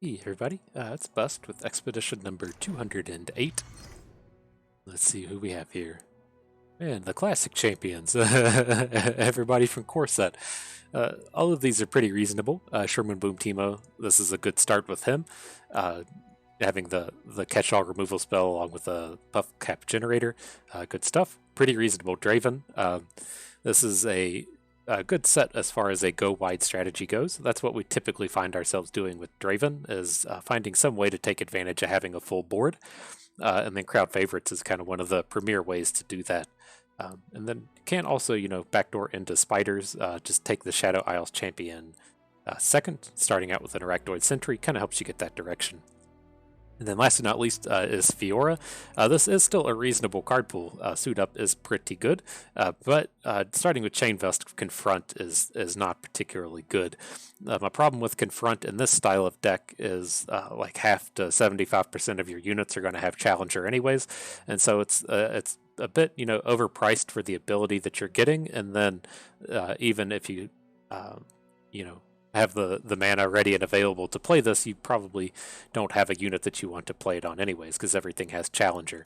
Hey everybody, it's Bust with expedition number 208. Let's see who we have here. Man, the classic champions. Everybody from core set. All of these are pretty reasonable. Shroom and Boom Teemo, this is a good start with him. Uh, Having the catch-all removal spell along with the puff cap generator. Good stuff. Pretty reasonable Draven. This is a good set as far as a go wide strategy goes. That's what we typically find ourselves doing with Draven, is finding some way to take advantage of having a full board. And then crowd favorites is kind of one of the premier ways to do that. And then you can also, backdoor into spiders. Just take the Shadow Isles champion second, starting out with an Arachnoid Sentry, kind of helps you get that direction. And then last but not least is Fiora. This is still a reasonable card pool. Suit Up is pretty good, but starting with Chain Vest Confront is not particularly good. My problem with Confront in this style of deck is like half to 75% of your units are going to have Challenger anyways, and so it's a bit overpriced for the ability that you're getting, and then even if you have the mana ready and available to play this, you probably don't have a unit that you want to play it on anyways, because everything has Challenger.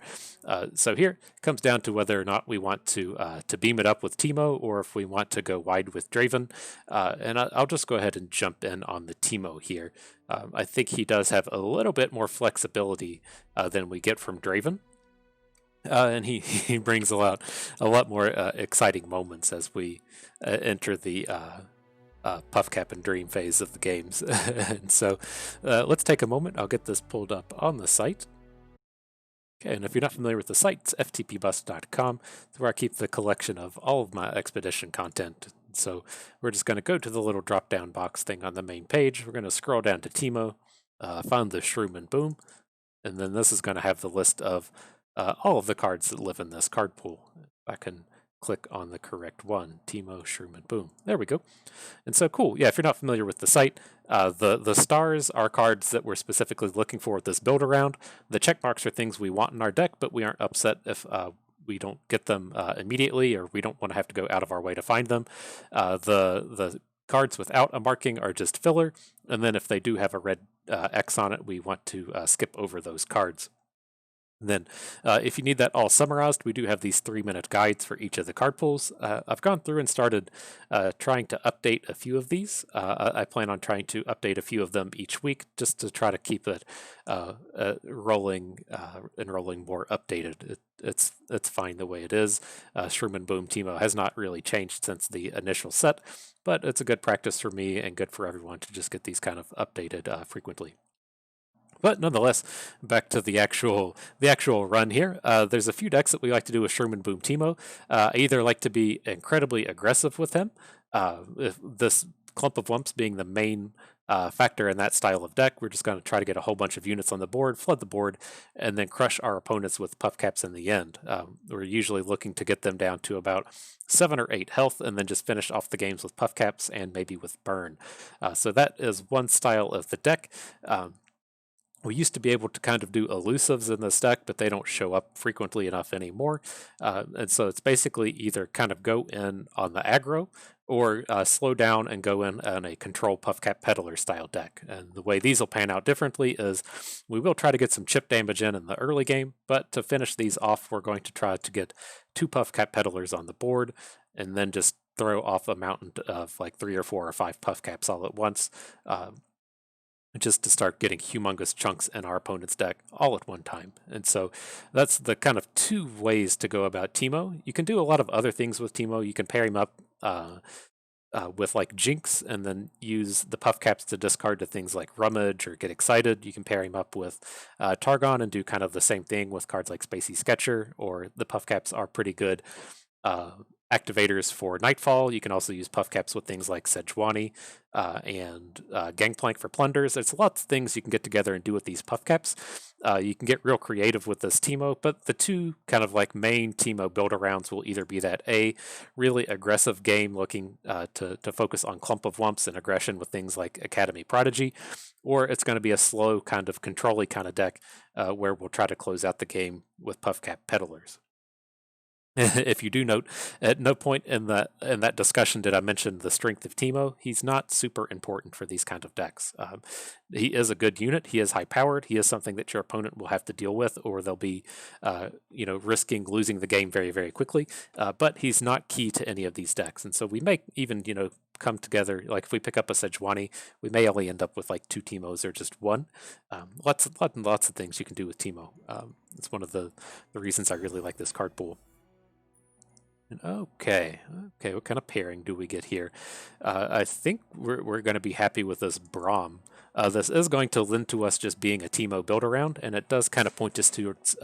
So here it comes down to whether or not we want to beam it up with Teemo, or if we want to go wide with Draven. And I'll just go ahead and jump in on the Teemo here. I think he does have a little bit more flexibility than we get from Draven. And he brings a lot more exciting moments as we enter the puffcap and dream phase of the games. And so let's take a moment. I'll get this pulled up on the site. Okay, and if you're not familiar with the site, it's ftpbust.com. It's where I keep the collection of all of my expedition content. So we're just going to go to the little drop-down box thing on the main page. We're going to scroll down to Teemo, find the Shroom and Boom, and then this is going to have the list of all of the cards that live in this card pool. I can click on the correct one, Teemo, Shroom, and Boom. There we go. And so cool. Yeah, if you're not familiar with the site, the stars are cards that we're specifically looking for with this build around. The check marks are things we want in our deck, but we aren't upset if we don't get them immediately, or we don't want to have to go out of our way to find them. The cards without a marking are just filler, and then if they do have a red X on it, we want to skip over those cards. And then if you need that all summarized, we do have these 3-minute guides for each of the card pools. I've gone through and started trying to update a few of these. I plan on trying to update a few of them each week, just to try to keep it rolling more updated. It's fine the way it is. Shroom and Boom Teemo has not really changed since the initial set, but it's a good practice for me and good for everyone to just get these kind of updated frequently. But nonetheless, back to the actual run here. There's a few decks that we like to do with Shroom and Boom Teemo. I either like to be incredibly aggressive with him, if this Clump of Lumps being the main factor in that style of deck. We're just going to try to get a whole bunch of units on the board, flood the board, and then crush our opponents with puffcaps in the end. We're usually looking to get them down to about 7 or 8 health, and then just finish off the games with puffcaps and maybe with burn. So that is one style of the deck. We used to be able to kind of do elusives in this deck, but they don't show up frequently enough anymore. And so it's basically either kind of go in on the aggro, or slow down and go in on a control puffcap peddler style deck. And the way these will pan out differently is we will try to get some chip damage in the early game, but to finish these off, we're going to try to get 2 puffcap peddlers on the board, and then just throw off a mountain of like 3 or 4 or 5 puffcaps all at once. Just to start getting humongous chunks in our opponent's deck all at one time. And so that's the kind of 2 ways to go about Teemo. You can do a lot of other things with Teemo. You can pair him up with like Jinx, and then use the puffcaps to discard to things like Rummage or Get Excited. You can pair him up with Targon and do kind of the same thing with cards like Spacey Sketcher, or the puffcaps are pretty good activators for Nightfall. You can also use puffcaps with things like Sejuani and Gangplank for plunders. There's lots of things you can get together and do with these puffcaps. You can get real creative with this Teemo, but the 2 kind of like main Teemo build-arounds will either be that really aggressive game looking to focus on Clump of Lumps and aggression with things like Academy Prodigy, or it's going to be a slow kind of control-y kind of deck where we'll try to close out the game with puffcap peddlers. If you do note, at no point in that discussion did I mention the strength of Teemo. He's not super important for these kind of decks. He is a good unit. He is high powered. He is something that your opponent will have to deal with, or they'll be, risking losing the game very, very quickly. But he's not key to any of these decks, and so we may even, come together. Like if we pick up a Sejuani, we may only end up with like 2 Teemos or just one. Lots of things you can do with Teemo. It's one of the reasons I really like this card pool. Okay, what kind of pairing do we get here? I think we're going to be happy with this Braum. This is going to lend to us just being a Teemo build around, and it does kind of point us towards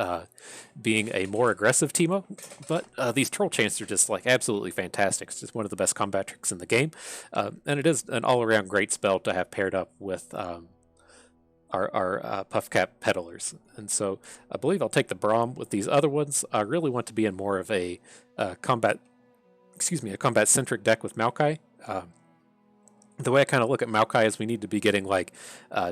being a more aggressive Teemo. But these Troll Chants are just like absolutely fantastic. It's just one of the best combat tricks in the game, and it is an all-around great spell to have paired up with our puffcap peddlers. And so I believe I'll take the Braum with these other ones. I really want to be in more of a combat-centric deck with Maokai. The way I kind of look at Maokai is we need to be getting like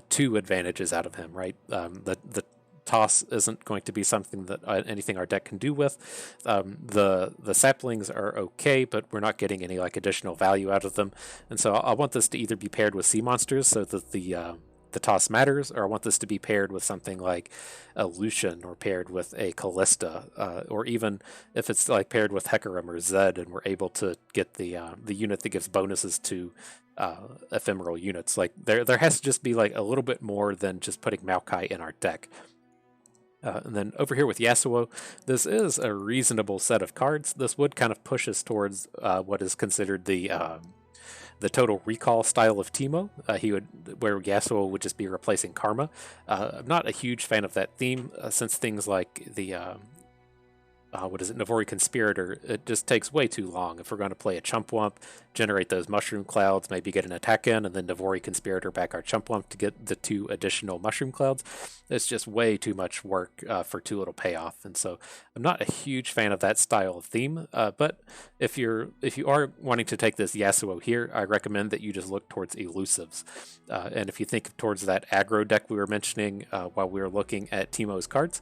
2 advantages out of him, right? The toss isn't going to be something that anything our deck can do with. The saplings are okay, but we're not getting any like additional value out of them. And so I want this to either be paired with sea monsters so that the toss matters, or I want this to be paired with something like a Lucian or paired with a Callista, or even if it's like paired with Hecarim or Zed, and we're able to get the unit that gives bonuses to ephemeral units. Like there has to just be like a little bit more than just putting Maokai in our deck. And then over here with Yasuo, this is a reasonable set of cards. This would kind of push us towards what is considered the Total Recall style of Teemo. Where Yasuo would just be replacing Karma. I'm not a huge fan of that theme, since things like the Navori Conspirator, it just takes way too long. If we're going to play a Chumpwump, generate those mushroom clouds, maybe get an attack in, and then Navori Conspirator back our Chumpwump to get the 2 additional mushroom clouds, it's just way too much work for too little payoff. And so I'm not a huge fan of that style of theme. But if you are wanting to take this Yasuo here, I recommend that you just look towards elusives. And if you think towards that aggro deck we were mentioning while we were looking at Teemo's cards,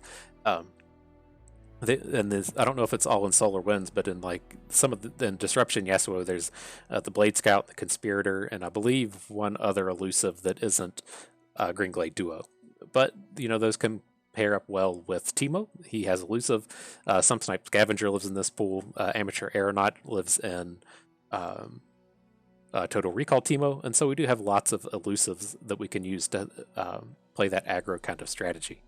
I don't know if it's all in Solar Winds, but in like some of in Disruption Yasuo, there's the Blade Scout, the Conspirator, and I believe one other elusive that isn't Green Glade Duo. But those can pair up well with Teemo. He has elusive. Some Snipe Scavenger lives in this pool. Amateur Aeronaut lives in Total Recall Teemo, and so we do have lots of elusives that we can use to play that aggro kind of strategy.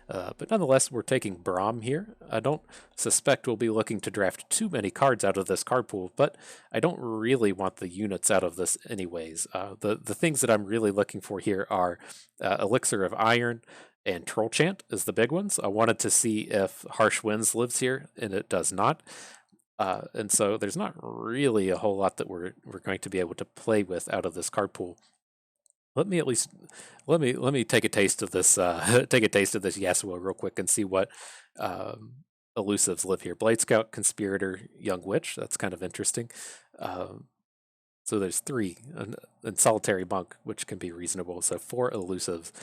But nonetheless, we're taking Braum here. I don't suspect we'll be looking to draft too many cards out of this card pool, but I don't really want the units out of this anyways. The things that I'm really looking for here are Elixir of Iron and Troll Chant is the big ones. I wanted to see if Harsh Winds lives here, and it does not. And so there's not really a whole lot that we're going to be able to play with out of this card pool. Let me take a taste of this Yasuo real quick and see what elusives live here. Blade Scout, Conspirator, Young Witch. That's kind of interesting. So there's 3, and Solitary Monk, which can be reasonable. So 4 elusives.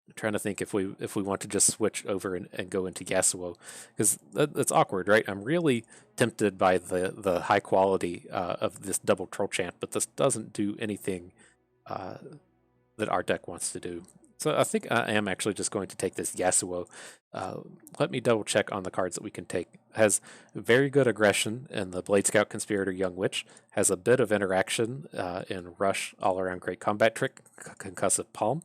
I'm trying to think if we want to just switch over and go into Yasuo, because that's awkward, right? I'm really tempted by the high quality of this double Troll Chant, but this doesn't do anything that our deck wants to do. So I think I am actually just going to take this Yasuo. Let me double check on the cards that we can take. Has very good aggression in the Blade Scout, Conspirator, Young Witch. Has a bit of interaction in Rush, all around great combat trick, Concussive Palm.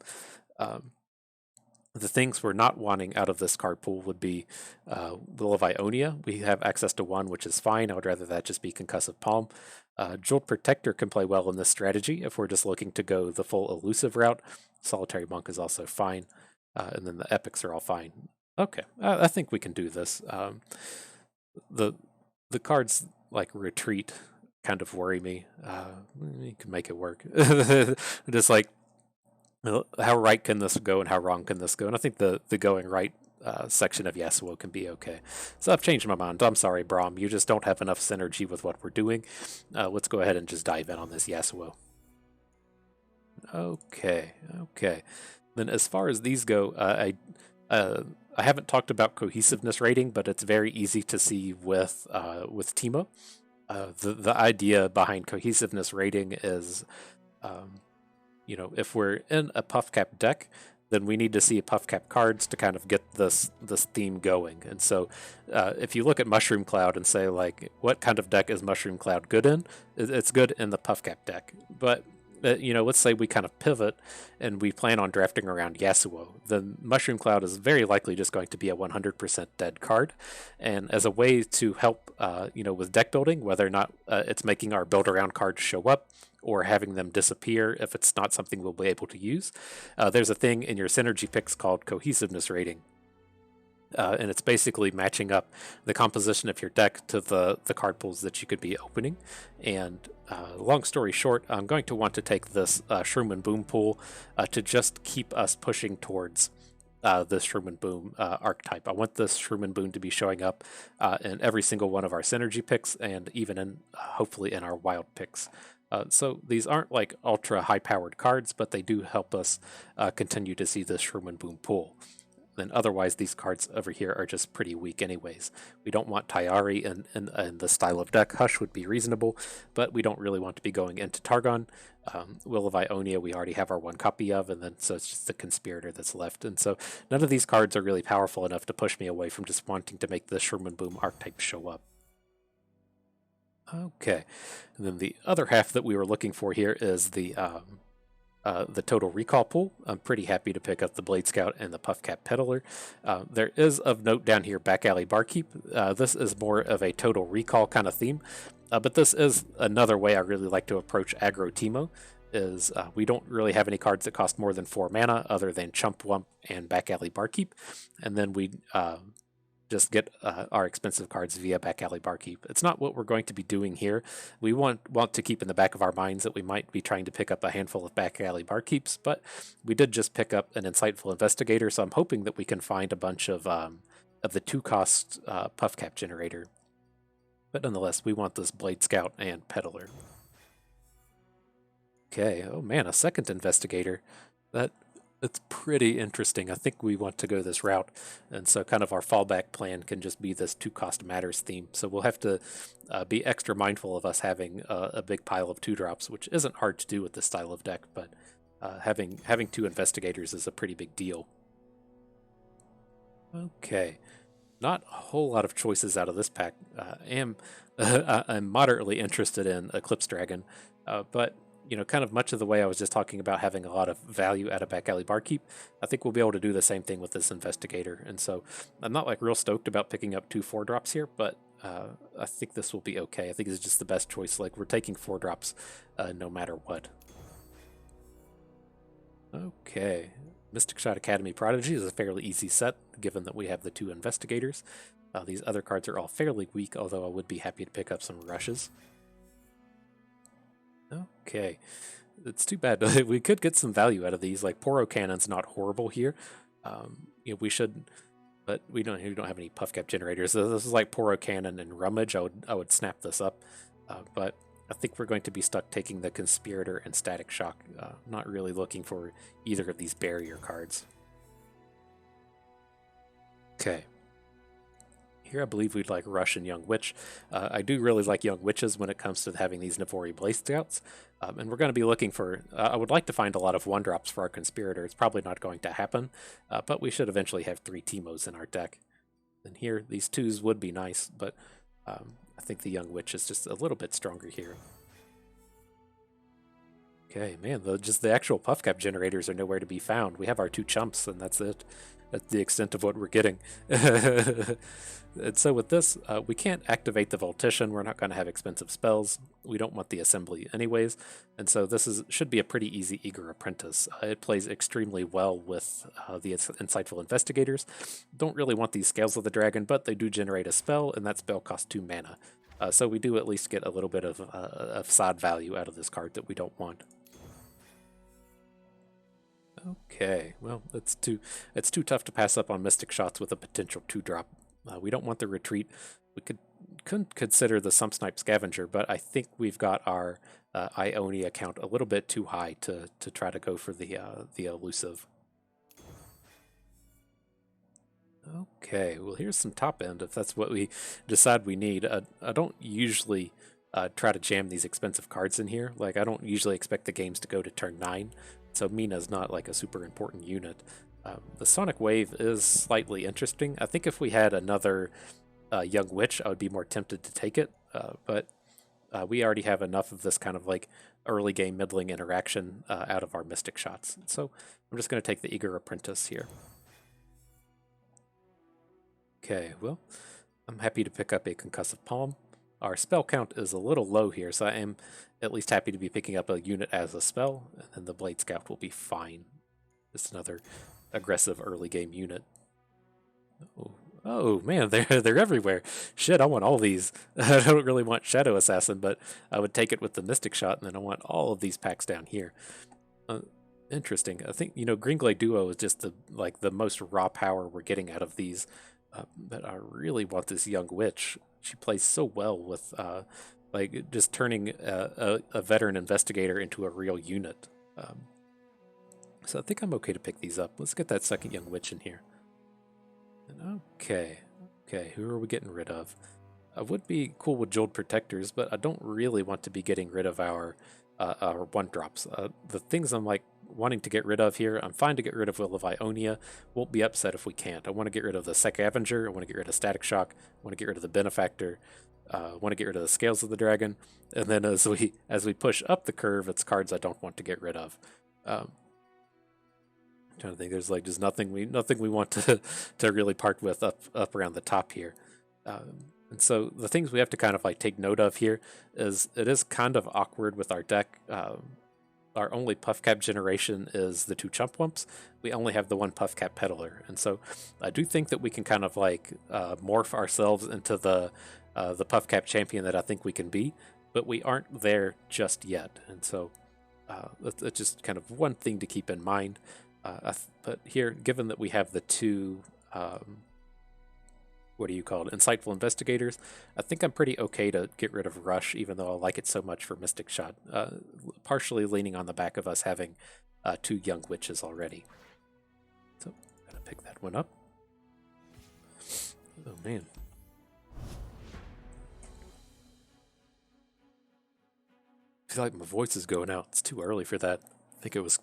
The things we're not wanting out of this card pool would be Will of Ionia. We have access to 1, which is fine. I would rather that just be Concussive Palm. Jolt Protector can play well in this strategy if we're just looking to go the full elusive route. Solitary Monk is also fine. And then the epics are all fine. Okay, I think we can do this. The cards like Retreat kind of worry me. You can make it work. Just like, how right can this go and how wrong can this go? And I think the going right section of Yasuo can be okay. So I've changed my mind. I'm sorry, Braum. You just don't have enough synergy with what we're doing. Let's go ahead and just dive in on this Yasuo. Okay. Then as far as these go, I I haven't talked about cohesiveness rating, but it's very easy to see with Teemo. The idea behind cohesiveness rating is, if we're in a puffcap deck, then we need to see puffcap cards to kind of get this theme going. And so, if you look at Mushroom Cloud and say, like, what kind of deck is Mushroom Cloud good in? It's good in the puffcap deck. But let's say we kind of pivot and we plan on drafting around Yasuo, then Mushroom Cloud is very likely just going to be a 100% dead card. And as a way to help, with deck building, whether or not it's making our build around cards show up or having them disappear if it's not something we'll be able to use, there's a thing in your synergy picks called cohesiveness rating. And it's basically matching up the composition of your deck to the card pools that you could be opening. And long story short, I'm going to want to take this Shroom and Boom pool to just keep us pushing towards this Shroom and Boom archetype. I want this Shroom and Boom to be showing up in every single one of our synergy picks, and even in hopefully in our wild picks. So these aren't like ultra high powered cards, but they do help us continue to see this Shroom and Boom pool. Then otherwise these cards over here are just pretty weak anyways. We don't want Tayari in the style of deck. Hush would be reasonable, but we don't really want to be going into Targon. Will of Ionia we already have our one copy of, and then so it's just the Conspirator that's left. And so none of these cards are really powerful enough to push me away from just wanting to make the Shroom and Boom archetype show up. Okay, and then the other half that we were looking for here is the Total Recall pool. I'm pretty happy to pick up the Blade Scout and the Puffcap Peddler. There is of note down here Back Alley Barkeep. This is more of a Total Recall kind of theme, but this is another way I really like to approach aggro Teemo. Is we don't really have any cards that cost more than 4 mana other than Chump Wump and Back Alley Barkeep, and then we just get our expensive cards via Back Alley Barkeep. It's not what we're going to be doing here. We want to keep in the back of our minds that we might be trying to pick up a handful of Back Alley Barkeeps, but we did just pick up an Insightful Investigator, so I'm hoping that we can find a bunch of the 2-cost Puffcap generator. But nonetheless, we want this Blade Scout and Peddler. Okay, oh man, a second Investigator. It's pretty interesting. I think we want to go this route, and so kind of our fallback plan can just be this 2-cost matters theme. So we'll have to be extra mindful of us having a big pile of 2-drops, which isn't hard to do with this style of deck, but having 2 Investigators is a pretty big deal. Okay, not a whole lot of choices out of this pack. I'm moderately interested in Eclipse Dragon, but kind of much of the way I was just talking about having a lot of value out of Back Alley Barkeep, I think we'll be able to do the same thing with this Investigator. And so I'm not like real stoked about picking up 2 4-drops here, but I think this will be okay. I think it's just the best choice. Like, we're taking 4-drops no matter what. Okay, Mystic Shot Academy Prodigy is a fairly easy set, given that we have the 2 Investigators. These other cards are all fairly weak, although I would be happy to pick up some rushes. Okay, it's too bad. We could get some value out of these. Like, Poro Cannon's not horrible here. We should, but we don't have any Puffcap generators. So this is like Poro Cannon and Rummage. I would snap this up, but I think we're going to be stuck taking the Conspirator and Static Shock. Not really looking for either of these barrier cards. Okay. Here I believe we'd like Rush and Young Witch. I do really like Young Witches when it comes to having these Navori Blade Scouts. And we're going to be looking for... I would like to find a lot of 1-drops for our Conspirator. It's probably not going to happen, but we should eventually have 3 Teemos in our deck. And here, these 2s would be nice, but I think the Young Witch is just a little bit stronger here. Okay, man, just the actual Puffcap generators are nowhere to be found. We have our 2 Chumps, and that's it. That's the extent of what we're getting. And so with this, we can't activate the Voltician. We're not going to have expensive spells. We don't want the Assembly anyways. And so this should be a pretty easy Eager Apprentice. It plays extremely well with the Insightful Investigators. Don't really want these Scales of the Dragon, but they do generate a spell, and that spell costs 2 mana. So we do at least get a little bit of side value out of this card that we don't want. Okay, well, it's too tough to pass up on Mystic Shots with a potential 2-drop. We don't want the Retreat. We could consider the Sump Snipe Scavenger, but I think we've got our Ionia count a little bit too high to try to go for the elusive. Okay, well here's some top end if that's what we decide we need. I don't usually try to jam these expensive cards in here. Like I don't usually expect the games to go to turn 9, so Mina's not like a super important unit. The Sonic Wave is slightly interesting. I think if we had another Young Witch, I would be more tempted to take it, but we already have enough of this kind of like early game middling interaction out of our Mystic shots. So I'm just going to take the Eager Apprentice here. Okay, well, I'm happy to pick up a Concussive Palm. Our spell count is a little low here, so I am at least happy to be picking up a unit as a spell, and then the Blade Scout will be fine. Just another aggressive early game unit. Oh man, they're everywhere. Shit, I want all these. I don't really want Shadow Assassin, but I would take it with the Mystic Shot, and then I want all of these packs down here. Interesting. I think Greenglade Duo is just the most raw power we're getting out of these. But I really want this Young Witch. She plays so well with like just turning a veteran investigator into a real unit. So I think I'm okay to pick these up. Let's get that second Young Witch in here. Okay, who are we getting rid of? I would be cool with Jeweled Protectors, but I don't really want to be getting rid of our one drops. The things I'm like wanting to get rid of here, I'm fine to get rid of Will of Ionia. Won't be upset if we can't. I want to get rid of the Scavenger. I want to get rid of Static Shock. I want to get rid of the Benefactor. I want to get rid of the Scales of the Dragon. And then as we push up the curve, it's cards I don't want to get rid of. I'm trying to think. There's like just nothing we want to really part with up around the top here. And so the things we have to kind of like take note of here is it is kind of awkward with our deck. Our only puffcap generation is the 2 Chump Wumps. We only have the 1 puffcap Peddler, and so I do think that we can kind of like morph ourselves into the puffcap champion that I think we can be, but we aren't there just yet. And so that's just kind of one thing to keep in mind. But here, given that we have the 2 what do you call it? Insightful Investigators. I think I'm pretty okay to get rid of Rush, even though I like it so much for Mystic Shot. Partially leaning on the back of us having 2 Young Witches already. So, gotta pick that one up. Oh man. I feel like my voice is going out. It's too early for that. I think it was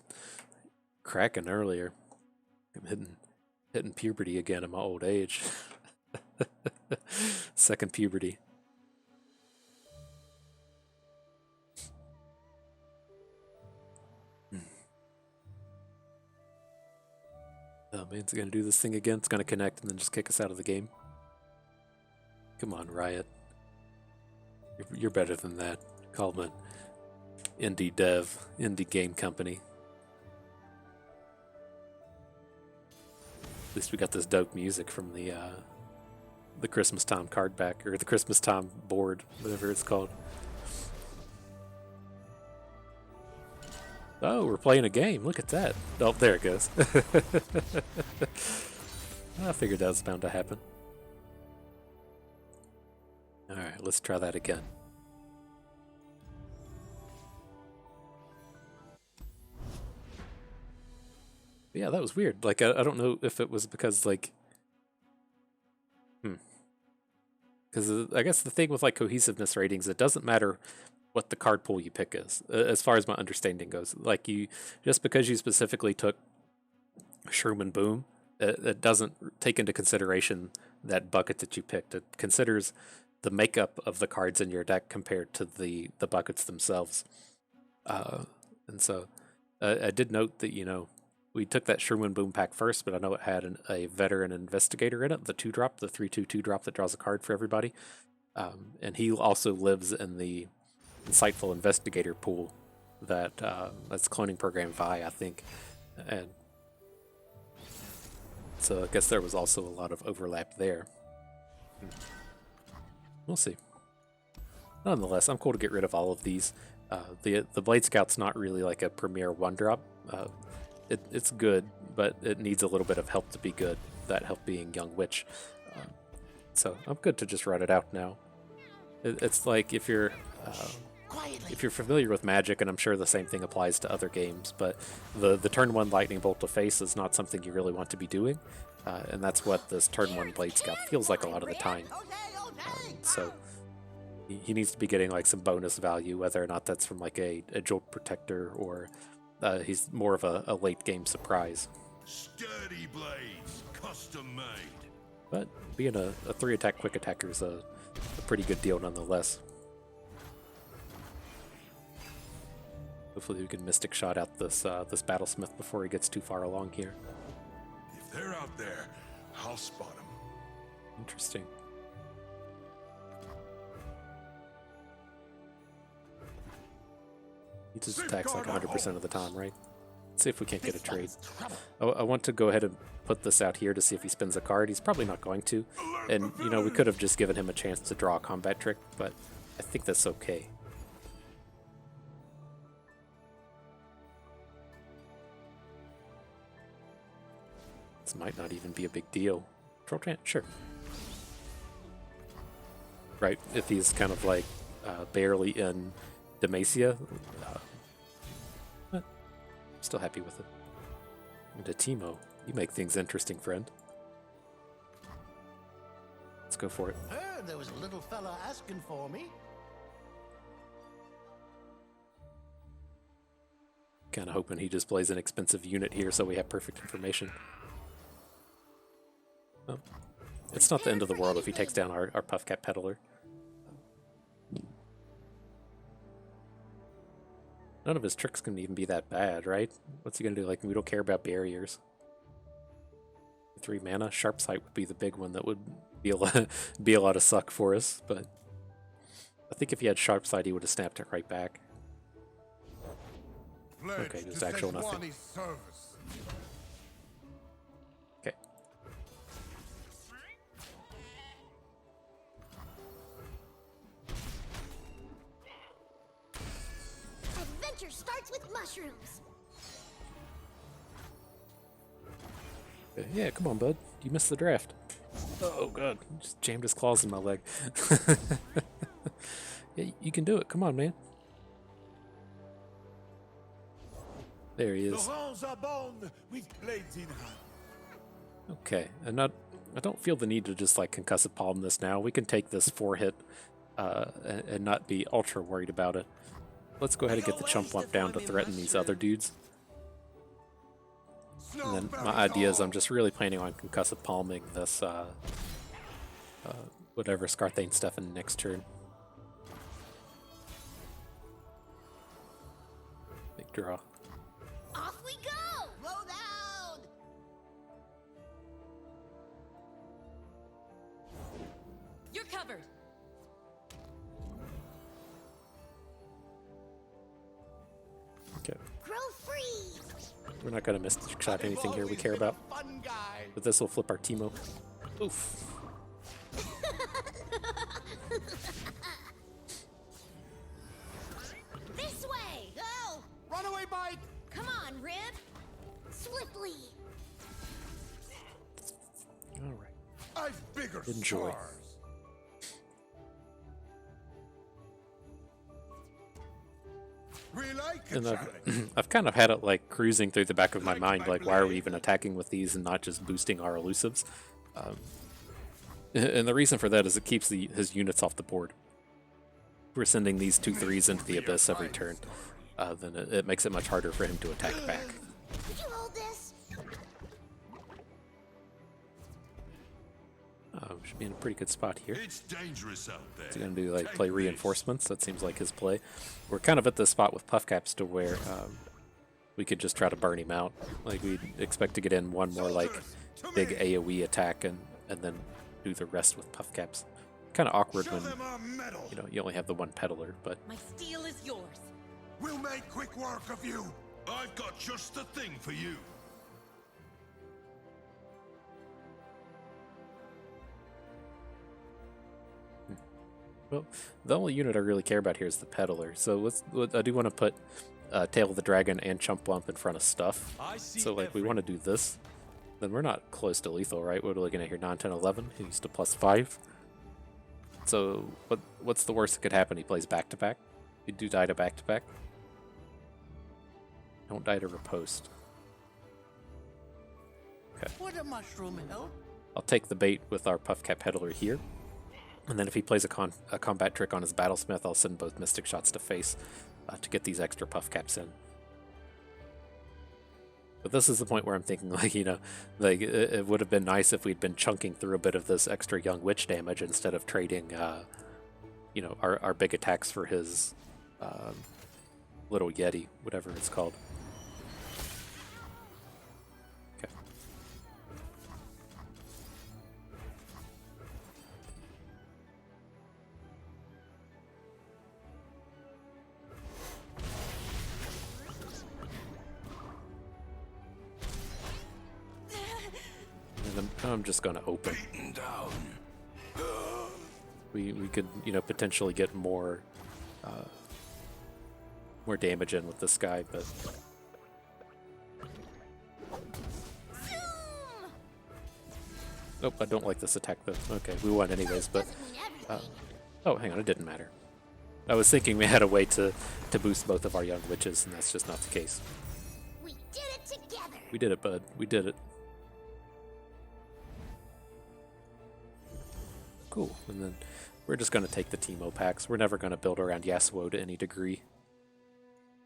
cracking earlier. I'm hitting puberty again in my old age. Second puberty. Oh man, it's gonna do this thing again. It's gonna connect and then just kick us out of the game. Come on, Riot. You're better than that. Call them an indie game company. At least we got this dope music from the Christmas time card back, or the Christmas time board, whatever it's called. Oh, we're playing a game. Look at that. Oh, there it goes. I figured that was bound to happen. Alright, let's try that again. Yeah, that was weird. Like, I don't know if it was because, like... Because I guess the thing with, like, cohesiveness ratings, it doesn't matter what the card pool you pick is, as far as my understanding goes. Like, just because you specifically took Shroom and Boom, it doesn't take into consideration that bucket that you picked. It considers the makeup of the cards in your deck compared to the buckets themselves. And so I did note that, we took that Shroom and Boom pack first, but I know it had a Veteran Investigator in it, the 2-drop, the 3/2 2-drop that draws a card for everybody. And he also lives in the Insightful Investigator pool that's Cloning Program Vi, I think. And so I guess there was also a lot of overlap there. We'll see. Nonetheless, I'm cool to get rid of all of these. The Blade Scout's not really like a premier 1-drop. It's good, but it needs a little bit of help to be good. That help being Young Witch. So I'm good to just run it out now. It's like if you're if you're familiar with Magic, and I'm sure the same thing applies to other games, but the turn 1 Lightning Bolt to face is not something you really want to be doing, and that's what this turn 1 Blade Scout feels like a lot of the time. So he needs to be getting like some bonus value, whether or not that's from like a Jolt Protector or he's more of a late game surprise. Sturdy blades, custom made. But being a 3-attack quick attacker is a pretty good deal nonetheless. Hopefully we can Mystic Shot out this this Battlesmith before he gets too far along here. If they're out there, I'll spot them. Interesting. He just attacks like 100% of the time, right? Let's see if we can't get a trade. I want to go ahead and put this out here to see if he spins a card. He's probably not going to. And, you know, we could have just given him a chance to draw a combat trick, but I think that's okay. This might not even be a big deal. Troll Chant? Sure. Right, if he's kind of like barely in Demacia, still happy with it. And Teemo, you make things interesting, friend. Let's go for it. Heard there was a little fella asking for me. Kind of hoping he just plays an expensive unit here so we have perfect information. Oh. It's not the end of the world if he takes down our Puffcap Peddler. None of his tricks can even be that bad, right? What's he gonna do? Like, we don't care about barriers. 3 mana, Sharp Sight would be the big one that would be a lot of suck for us, but I think if he had Sharp Sight, he would have snapped it right back. Okay, there's actual nothing. Okay. Adventure starts with mushrooms. Yeah, come on, bud. You missed the draft. Oh, God. Just jammed his claws in my leg. Yeah, you can do it. Come on, man. There he is. Okay, and I don't feel the need to just like concussive palm this now. We can take this 4-hit and not be ultra worried about it. Let's go ahead and get the chump lump down to threaten these other dudes. And then my idea is I'm just really planning on concussive palming this whatever Scarthane stuff in the next turn. Big draw. Off we go! Roll down! You're covered. Okay. Grow free! We're not going to miss shot anything here we care about. But this will flip our Teemo. Oof. This way! Go! Runaway bike! Come on, Rib! Swiftly! Alright. I've bigger Enjoy. scars. We like a And challenge. I've kind of had it like cruising through the back of my mind, like why are we even attacking with these and not just boosting our elusives? And the reason for that is it keeps his units off the board. If we're sending these 2/3s into the abyss every turn, then it makes it much harder for him to attack back. Could you hold this? Should be in a pretty good spot here. It's dangerous out there. He's going to do like Take play this. reinforcements. That seems like his play. We're kind of at this spot with Puffcaps to where we could just try to burn him out. Like we'd expect to get in one more like big AoE attack and then do the rest with Puffcaps. Kind of awkward Show when them our metal. you only have the one peddler, but My steel is yours. We'll make quick work of you. I've got just the thing for you. well, the only unit I really care about here is the peddler. So I do want to put Tail of the Dragon and Chump Lump in front of stuff. So like we want to do this. Then we're not close to lethal, right? What are we looking at here? 9, 10, 11. He's to +5. So what's the worst that could happen? He plays back-to-back. You do die to back-to-back. Don't die to riposte. Okay. Would a mushroom help? I'll take the bait with our Puffcap Peddler here. And then if he plays a combat trick on his Battlesmith, I'll send both Mystic Shots to face to get these extra Puffcaps in. But this is the point where I'm thinking, like, you know, like it would have been nice if we'd been chunking through a bit of this extra Young Witch damage instead of trading, you know, our big attacks for his little Yeti, whatever it's called. Okay. And I'm just gonna open. We could, you know, potentially get more damage in with this guy, but nope, I don't like this attack though. Okay, we won anyways, but oh, hang on, it didn't matter. I was thinking we had a way to boost both of our Young Witches, and that's just not the case. We did it together. We did it, bud. We did it. Cool, and then we're just going to take the Teemo packs. We're never going to build around Yasuo to any degree.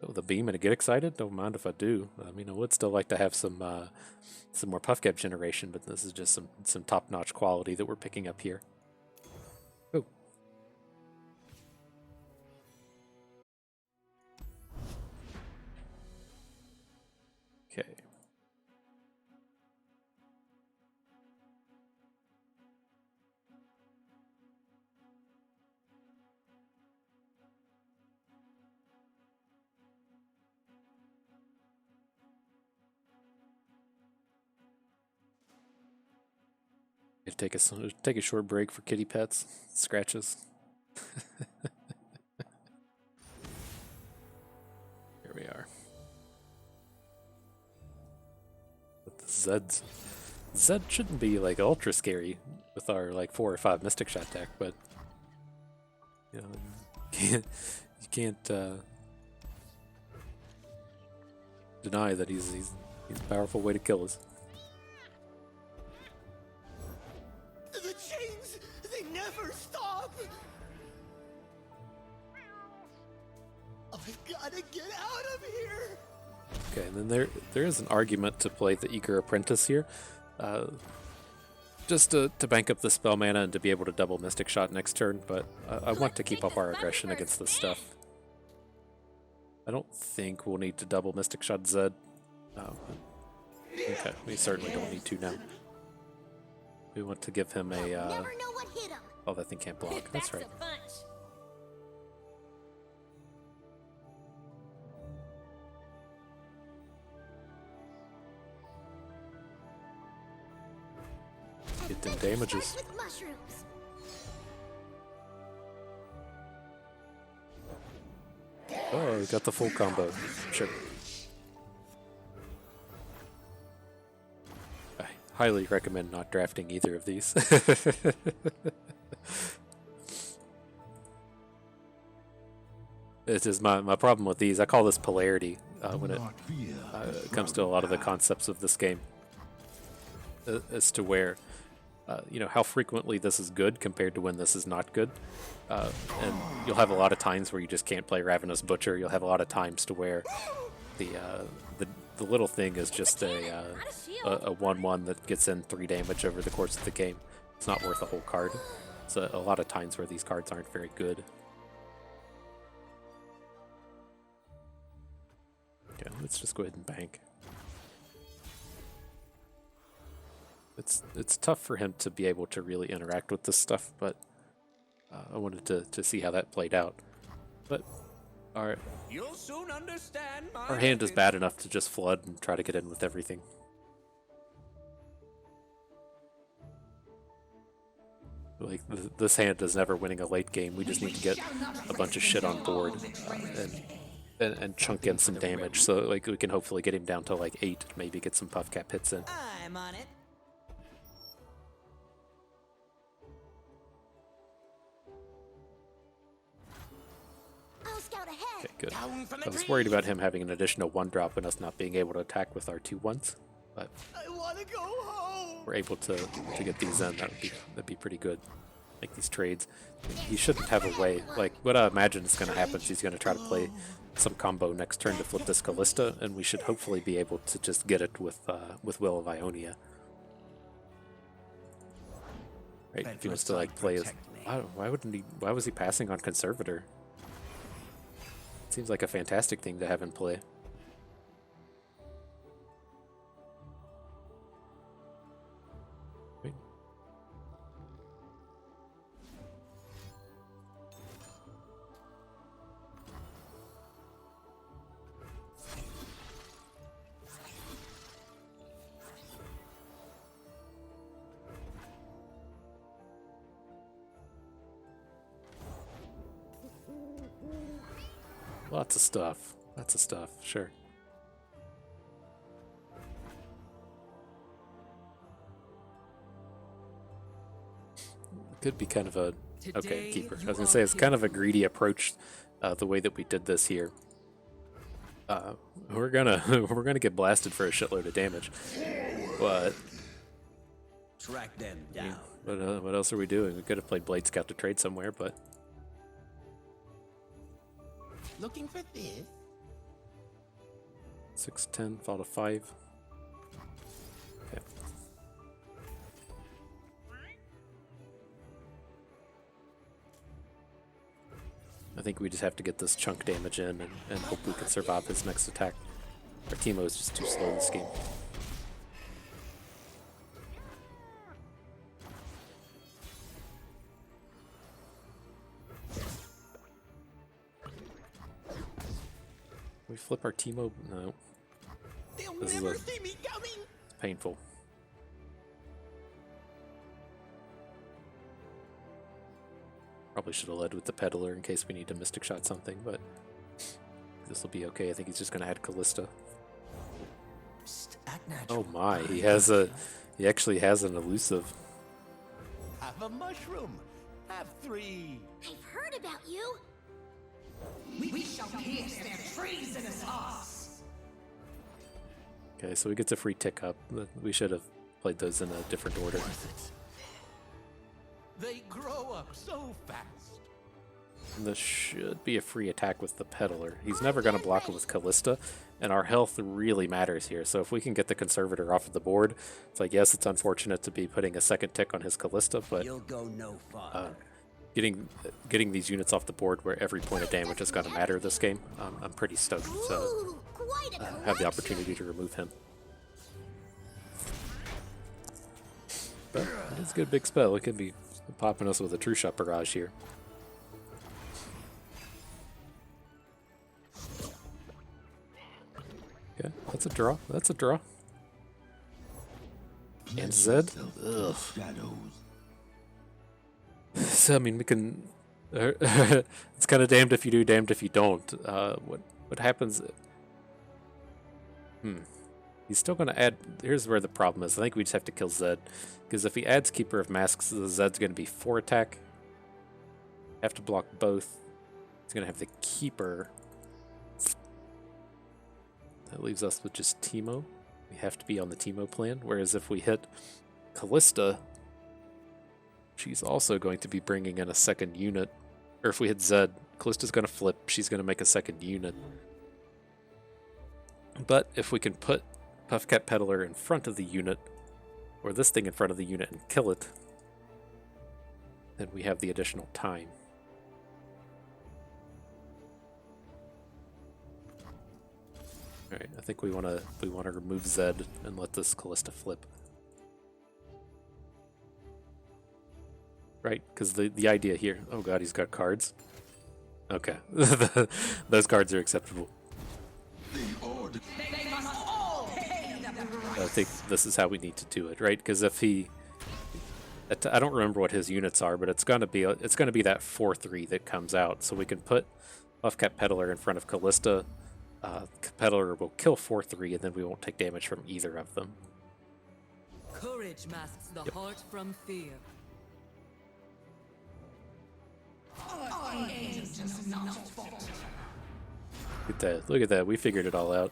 Oh, the beam and a get excited? Don't mind if I do. I mean, I would still like to have some more Puffcap generation, but this is just some top-notch quality that we're picking up here. Oh. Okay. Take a short break for kitty pets, scratches. Here we are. With the Zeds. Zed shouldn't be like ultra scary with our like 4 or 5 Mystic Shot deck, but you know, you can't deny that he's a powerful way to kill us. The chains, they never stop. I've got to get out of here. Okay, and then there is an argument to play the Eager Apprentice here. Just to bank up the spell mana and to be able to double Mystic Shot next turn, but I want to keep up our aggression against this stuff. I don't think we'll need to double Mystic Shot Zed. Okay, we certainly don't need to now. We want to give him a... Never know what hit him. Oh, that thing can't block. That's right. A bunch. Get them damages. With mushrooms. Oh, we got the full combo. Sure. I highly recommend not drafting either of these. It's just my problem with these. I call this polarity when it comes to a lot of the concepts of this game. As to where, you know, how frequently this is good compared to when this is not good. And you'll have a lot of times where you just can't play Ravenous Butcher. You'll have a lot of times to where the little thing is just a 1/1 that gets in 3 damage over the course of the game. It's not worth a whole card. So a lot of times where these cards aren't very good. Yeah, let's just go ahead and bank. It's tough for him to be able to really interact with this stuff, but I wanted to see how that played out. But You'll soon understand our hand is bad enough to just flood and try to get in with everything. Like, this hand is never winning a late game. We just need to get a bunch of shit on board and chunk in some damage. So like we can hopefully get him down to like 8, maybe get some Puffcap hits in. I'm on it. I'll scout ahead. Okay, good. Down from the I was trees. worried about him having an additional 1-drop and us not being able to attack with our 2/1s, but I want to go home. we're able to get these in. That'd be pretty good. Make these trades. He shouldn't have a way. Like, what I imagine is going to happen is he's going to try to play some combo next turn to flip this Callista, and we should hopefully be able to just get it with Will of Ionia. Right? If he wants to like play as, why wouldn't he? Why was he passing on Conservator? Seems like a fantastic thing to have in play. Right. Lots of stuff. Lots of stuff, sure. Could be kind of a... Okay, keeper. I was going to say, it's kind of a greedy approach, the way that we did this here. We're gonna get blasted for a shitload of damage. But... Track them down. What else are we doing? We could have played Blade Scout to trade somewhere, but... Looking for this? 6-10, fall to 5. Okay. I think we just have to get this chunk damage in and hope we can survive his next attack. Our Teemo is just too slow this game. We flip our Teemo? No. They'll This is never a- see me coming. It's painful. Probably should have led with the Peddler in case we need to Mystic Shot something, but this will be okay. I think he's just going to add Callista. Psst, act natural. Oh my, he actually has an elusive. Have a mushroom. Have 3. I've heard about you. We shall pierce their treasonous hearts. Okay, so we get a free tick up. We should have played those in a different order. They grow up so fast. And this should be a free attack with the Peddler. He's never going to block it with Callista, and our health really matters here. So if we can get the Conservator off of the board, it's like, yes, it's unfortunate to be putting a second tick on his Callista, but You'll go no farther. getting these units off the board where every point of damage is going to matter this game, I'm pretty stoked to Ooh, quite a have the collection. opportunity to remove him. But it's a good big spell. It could be popping us with a True Shot barrage here. Okay, that's a draw. That's a draw. And Zed? Ugh. So, I mean, we can... it's kind of damned if you do, damned if you don't. What happens... He's still going to add... Here's where the problem is. I think we just have to kill Zed. Because if he adds Keeper of Masks, the Zed's going to be 4 attack. Have to block both. He's going to have the Keeper. That leaves us with just Teemo. We have to be on the Teemo plan. Whereas if we hit Callista, she's also going to be bringing in a second unit. Or if we hit Zed, Callista's going to flip. She's going to make a second unit. But if we can put Puffcat Peddler in front of the unit, or this thing in front of the unit and kill it, then we have the additional time. Alright, I think we wanna remove Zed and let this Callista flip. Right, because the idea here... Oh god, he's got cards. Okay. Those cards are acceptable. They must all pay the price. I think this is how we need to do it, right? Because if he... I don't remember what his units are, but it's gonna be that 4/3 that comes out. So we can put Puffcat Peddler in front of Callista. Peddler will kill 4/3, and then we won't take damage from either of them. Courage masks the heart from fear. I aim to not falter. Look at that. Look at that. We figured it all out.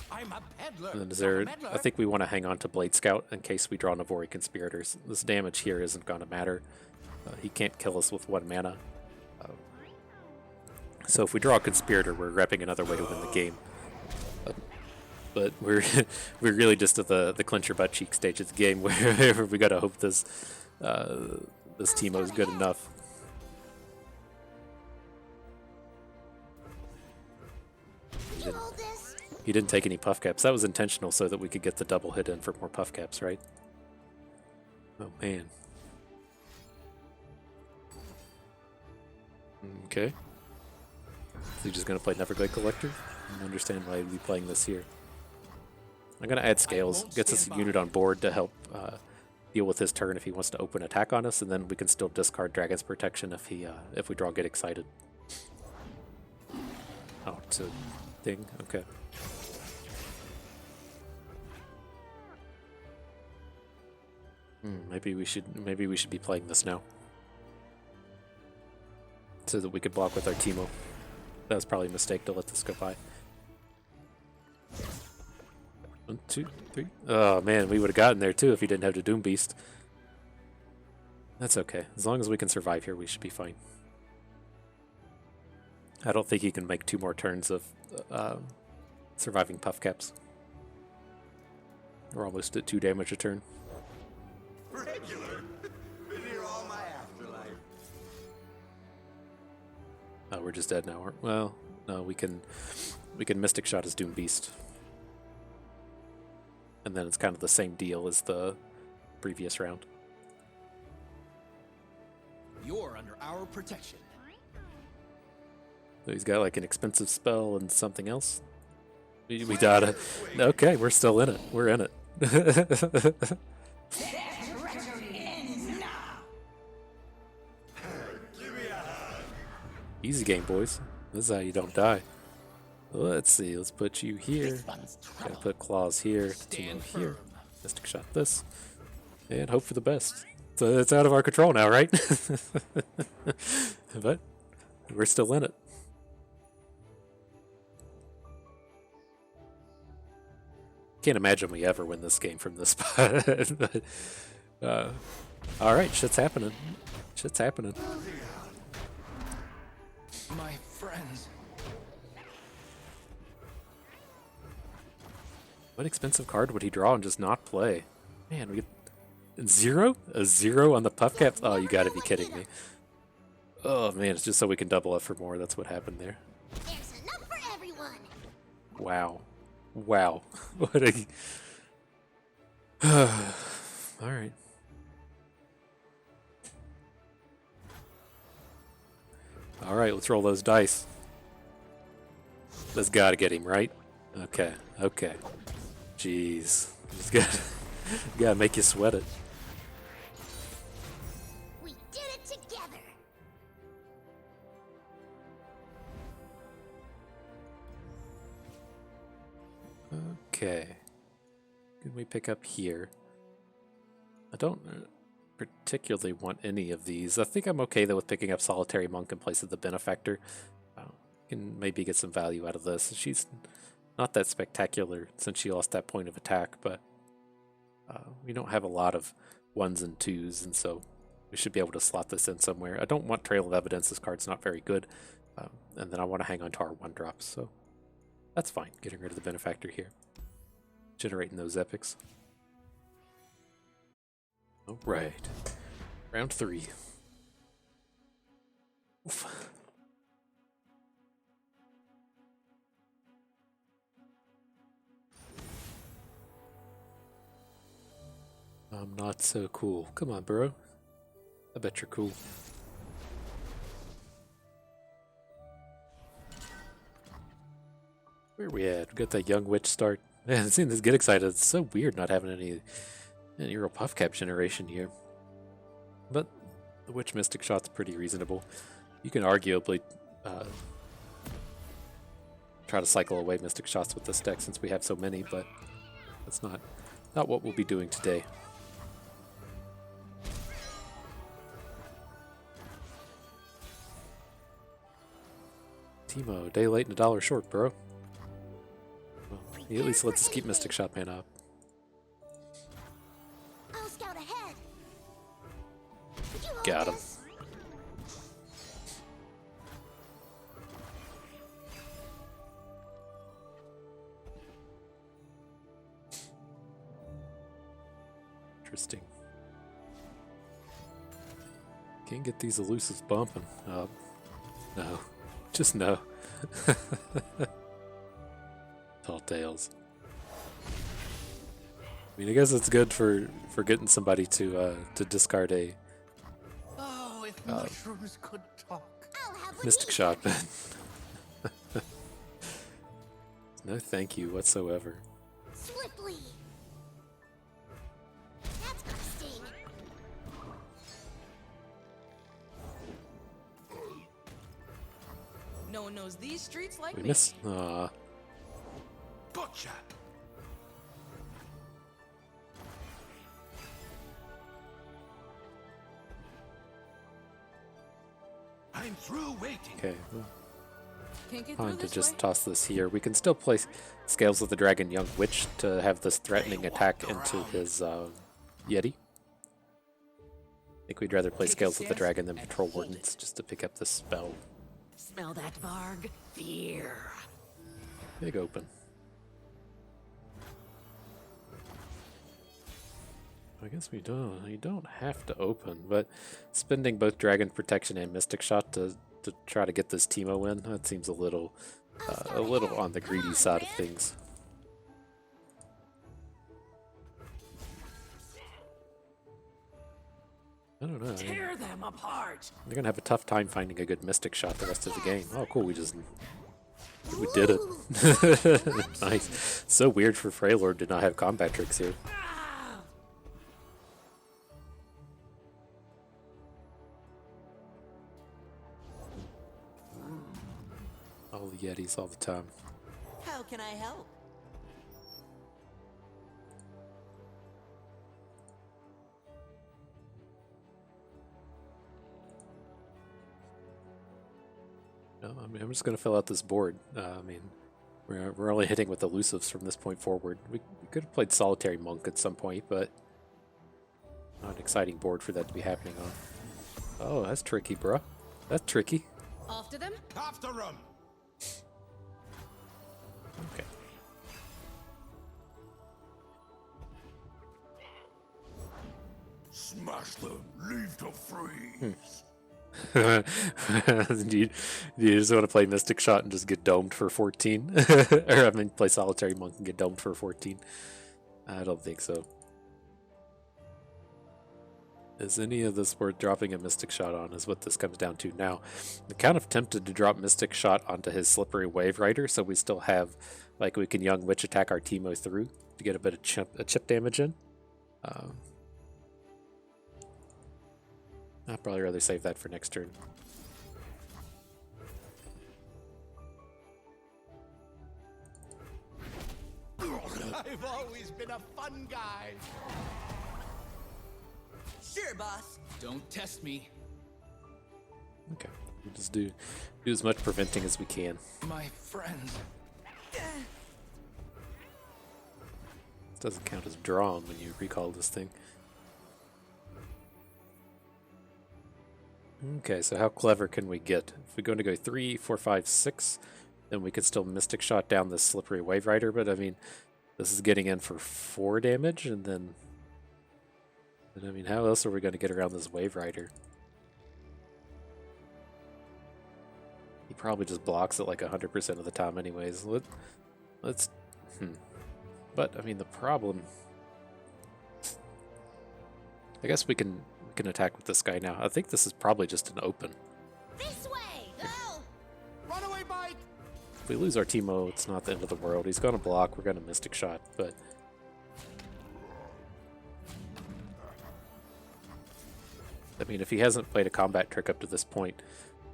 I'm a peddler. And then is not a there, meddler. I think we want to hang on to Blade Scout in case we draw Navori Conspirators. This damage here isn't going to matter. He can't kill us with 1 mana. So if we draw a Conspirator, we're repping another way to win the game. But we're we're really just at the clincher butt cheek stage of the game where we gotta hope this this Teemo is good enough. You hold this? He didn't take any puffcaps. That was intentional so that we could get the double hit in for more puffcaps, right? Oh man. Okay. Is he just gonna play Neverglade Collector? I don't understand why he'd be playing this here. I'm gonna add Scales. Gets us a unit on board to help deal with his turn if he wants to open attack on us, and then we can still discard Dragon's Protection if we draw Get Excited. Oh, it's a thing. Okay. Maybe we should be playing this now, so that we could block with our Teemo. That was probably a mistake to let this go by. 1, 2, 3. Oh man, we would have gotten there too if he didn't have the Doom Beast. That's okay. As long as we can survive here, we should be fine. I don't think he can make 2 more turns of surviving puffcaps. We're almost at 2 damage a turn. Regular? Been here all my afterlife. Oh, we're just dead now. Well, no, we can Mystic Shot his Doom Beast. And then it's kind of the same deal as the previous round. You're under our protection. So he's got like an expensive spell and something else. We gotta. Okay, we're still in it. We're in it. Easy game, boys. This is how you don't die. Let's see. Let's put you here. Gotta put Claws here. Teemo here. Mystic Shot this. And hope for the best. So it's out of our control now, right? But we're still in it. Can't imagine we ever win this game from this spot. But, all right, shit's happening. Shit's happening. My friends. What expensive card would he draw and just not play? Man, we get 0? A 0 on the puffcaps? Oh, you gotta be kidding me. Oh man, it's just so we can double up for more. That's what happened there. There's enough for everyone. Wow. Wow. What a... Alright. Alright, let's roll those dice. That's gotta get him, right? Okay, okay. Jeez. Just gotta make you sweat it. We did it together. Okay. Can we pick up here? I don't particularly want any of these. I think I'm okay though with picking up Solitary Monk in place of the Benefactor. Can maybe get some value out of this. She's not that spectacular since she lost that point of attack, but we don't have a lot of 1s and 2s, and so we should be able to slot this in somewhere. I don't want Trail of Evidence. This card's not very good. And then I want to hang on to our 1-drops, so that's fine. Getting rid of the Benefactor here. Generating those epics. Alright. Round 3. Oof. I'm not so cool. Come on, bro. I bet you're cool. Where are we at? We got that Young Witch start. Man, seeing this Get Excited, it's so weird not having any real puffcap generation here. But the Witch Mystic Shot's pretty reasonable. You can arguably try to cycle away Mystic Shots with this deck since we have so many, but that's not what we'll be doing today. Teemo, day late and $1 short, bro. Well, he at least lets us keep Mystic Shot mana up. I'll scout ahead. Could you hold Got him. this? Interesting. Can't get these elusives bumping. No. Just no. Tall tales. I mean, I guess it's good for getting somebody to discard a Oh, if mushrooms could talk. I'll have what Mystic he Shot. said. No thank you whatsoever. Swiftly. That's gonna sting. No one knows these streets like We me. miss. Aw. Gotcha. I'm through waiting. Okay. Can't get through Fine to this just way. toss this here. We can still place Scales of the Dragon Young Witch to have this threatening attack into his Yeti. I think we'd rather play Take a Scales of the stance Dragon than and Patrol hold Wardens it. just to pick up this spell. Smell that, Varg? Fear. Big open. I guess we don't. You don't have to open, but spending both Dragon Protection and Mystic Shot to try to get this Teemo win, that seems a little on the greedy side of things. I don't know. Tear them apart. They're gonna have a tough time finding a good Mystic Shot the rest of the game. Oh, cool! We did it. Nice. So weird for Freylord to not have combat tricks here. All the Yetis all the time. How can I help? No, I mean, I'm just gonna fill out this board. I mean, we're only hitting with elusives from this point forward. We could have played Solitary Monk at some point, but not an exciting board for that to be happening on. Oh, that's tricky, bruh. That's tricky. After them? After 'em. Okay. Smash them. Leave to freeze. do you just want to play Mystic Shot and just get domed for 14? Or I mean, play Solitary Monk and get domed for 14? I don't think so. Is any of this worth dropping a Mystic Shot on, is what this comes down to now. I'm kind of tempted to drop Mystic Shot onto his Slippery Wave Rider, so we still have, like, we can Young Witch attack our Teemo through to get a bit of chip damage in. I'd probably rather save that for next turn. I've always been a fun guy. Sure, boss. Don't test me. Okay, we'll just do as much preventing as we can. My friends. This doesn't count as drawn when you recall this thing. Okay, so how clever can we get? If we're going to go 3, 4, 5, 6, then we could still Mystic Shot down this Slippery Wave Rider, but I mean, this is getting in for 4 damage, and then... I mean, how else are we going to get around this Wave Rider? He probably just blocks it like 100% of the time anyways. Let's... But, I mean, the problem... I guess we can attack with this guy now. I think this is probably just an open. This way! Go! Runaway bike! If we lose our Teemo, it's not the end of the world. He's going to block, we're going to Mystic Shot, but... I mean, if he hasn't played a combat trick up to this point,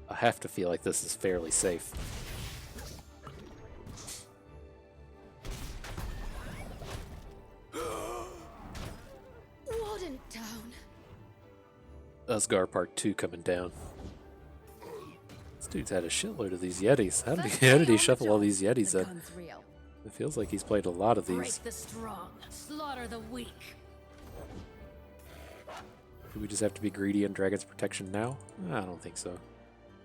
I have to feel like this is fairly safe. Warden down. Asgar Part 2 coming down. Let's Dude's had a shitload of these Yetis. How did he shuffle all these Yetis in? It feels like he's played a lot of these. Break the strong, slaughter the weak. Do we just have to be greedy in Dragon's Protection now? I don't think so.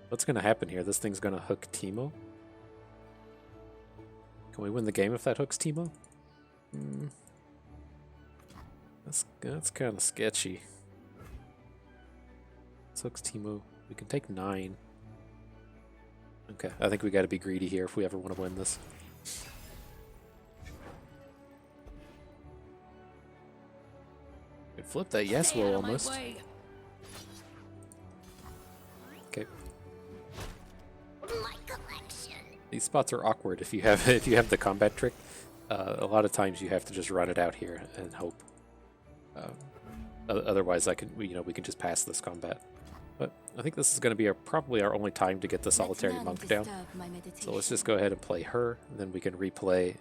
What's going to happen here? This thing's going to hook Teemo? Can we win the game if that hooks Teemo? That's kind of sketchy. This hooks Teemo. We can take 9. Okay, I think we got to be greedy here if we ever want to win this. Flip that Yasuo almost. Okay. My collection. These spots are awkward if you have the combat trick. A lot of times you have to just run it out here and hope. Otherwise, we can just pass this combat. But I think this is going to be probably our only time to get the solitary monk down. So let's just go ahead and play her, and then we can replay.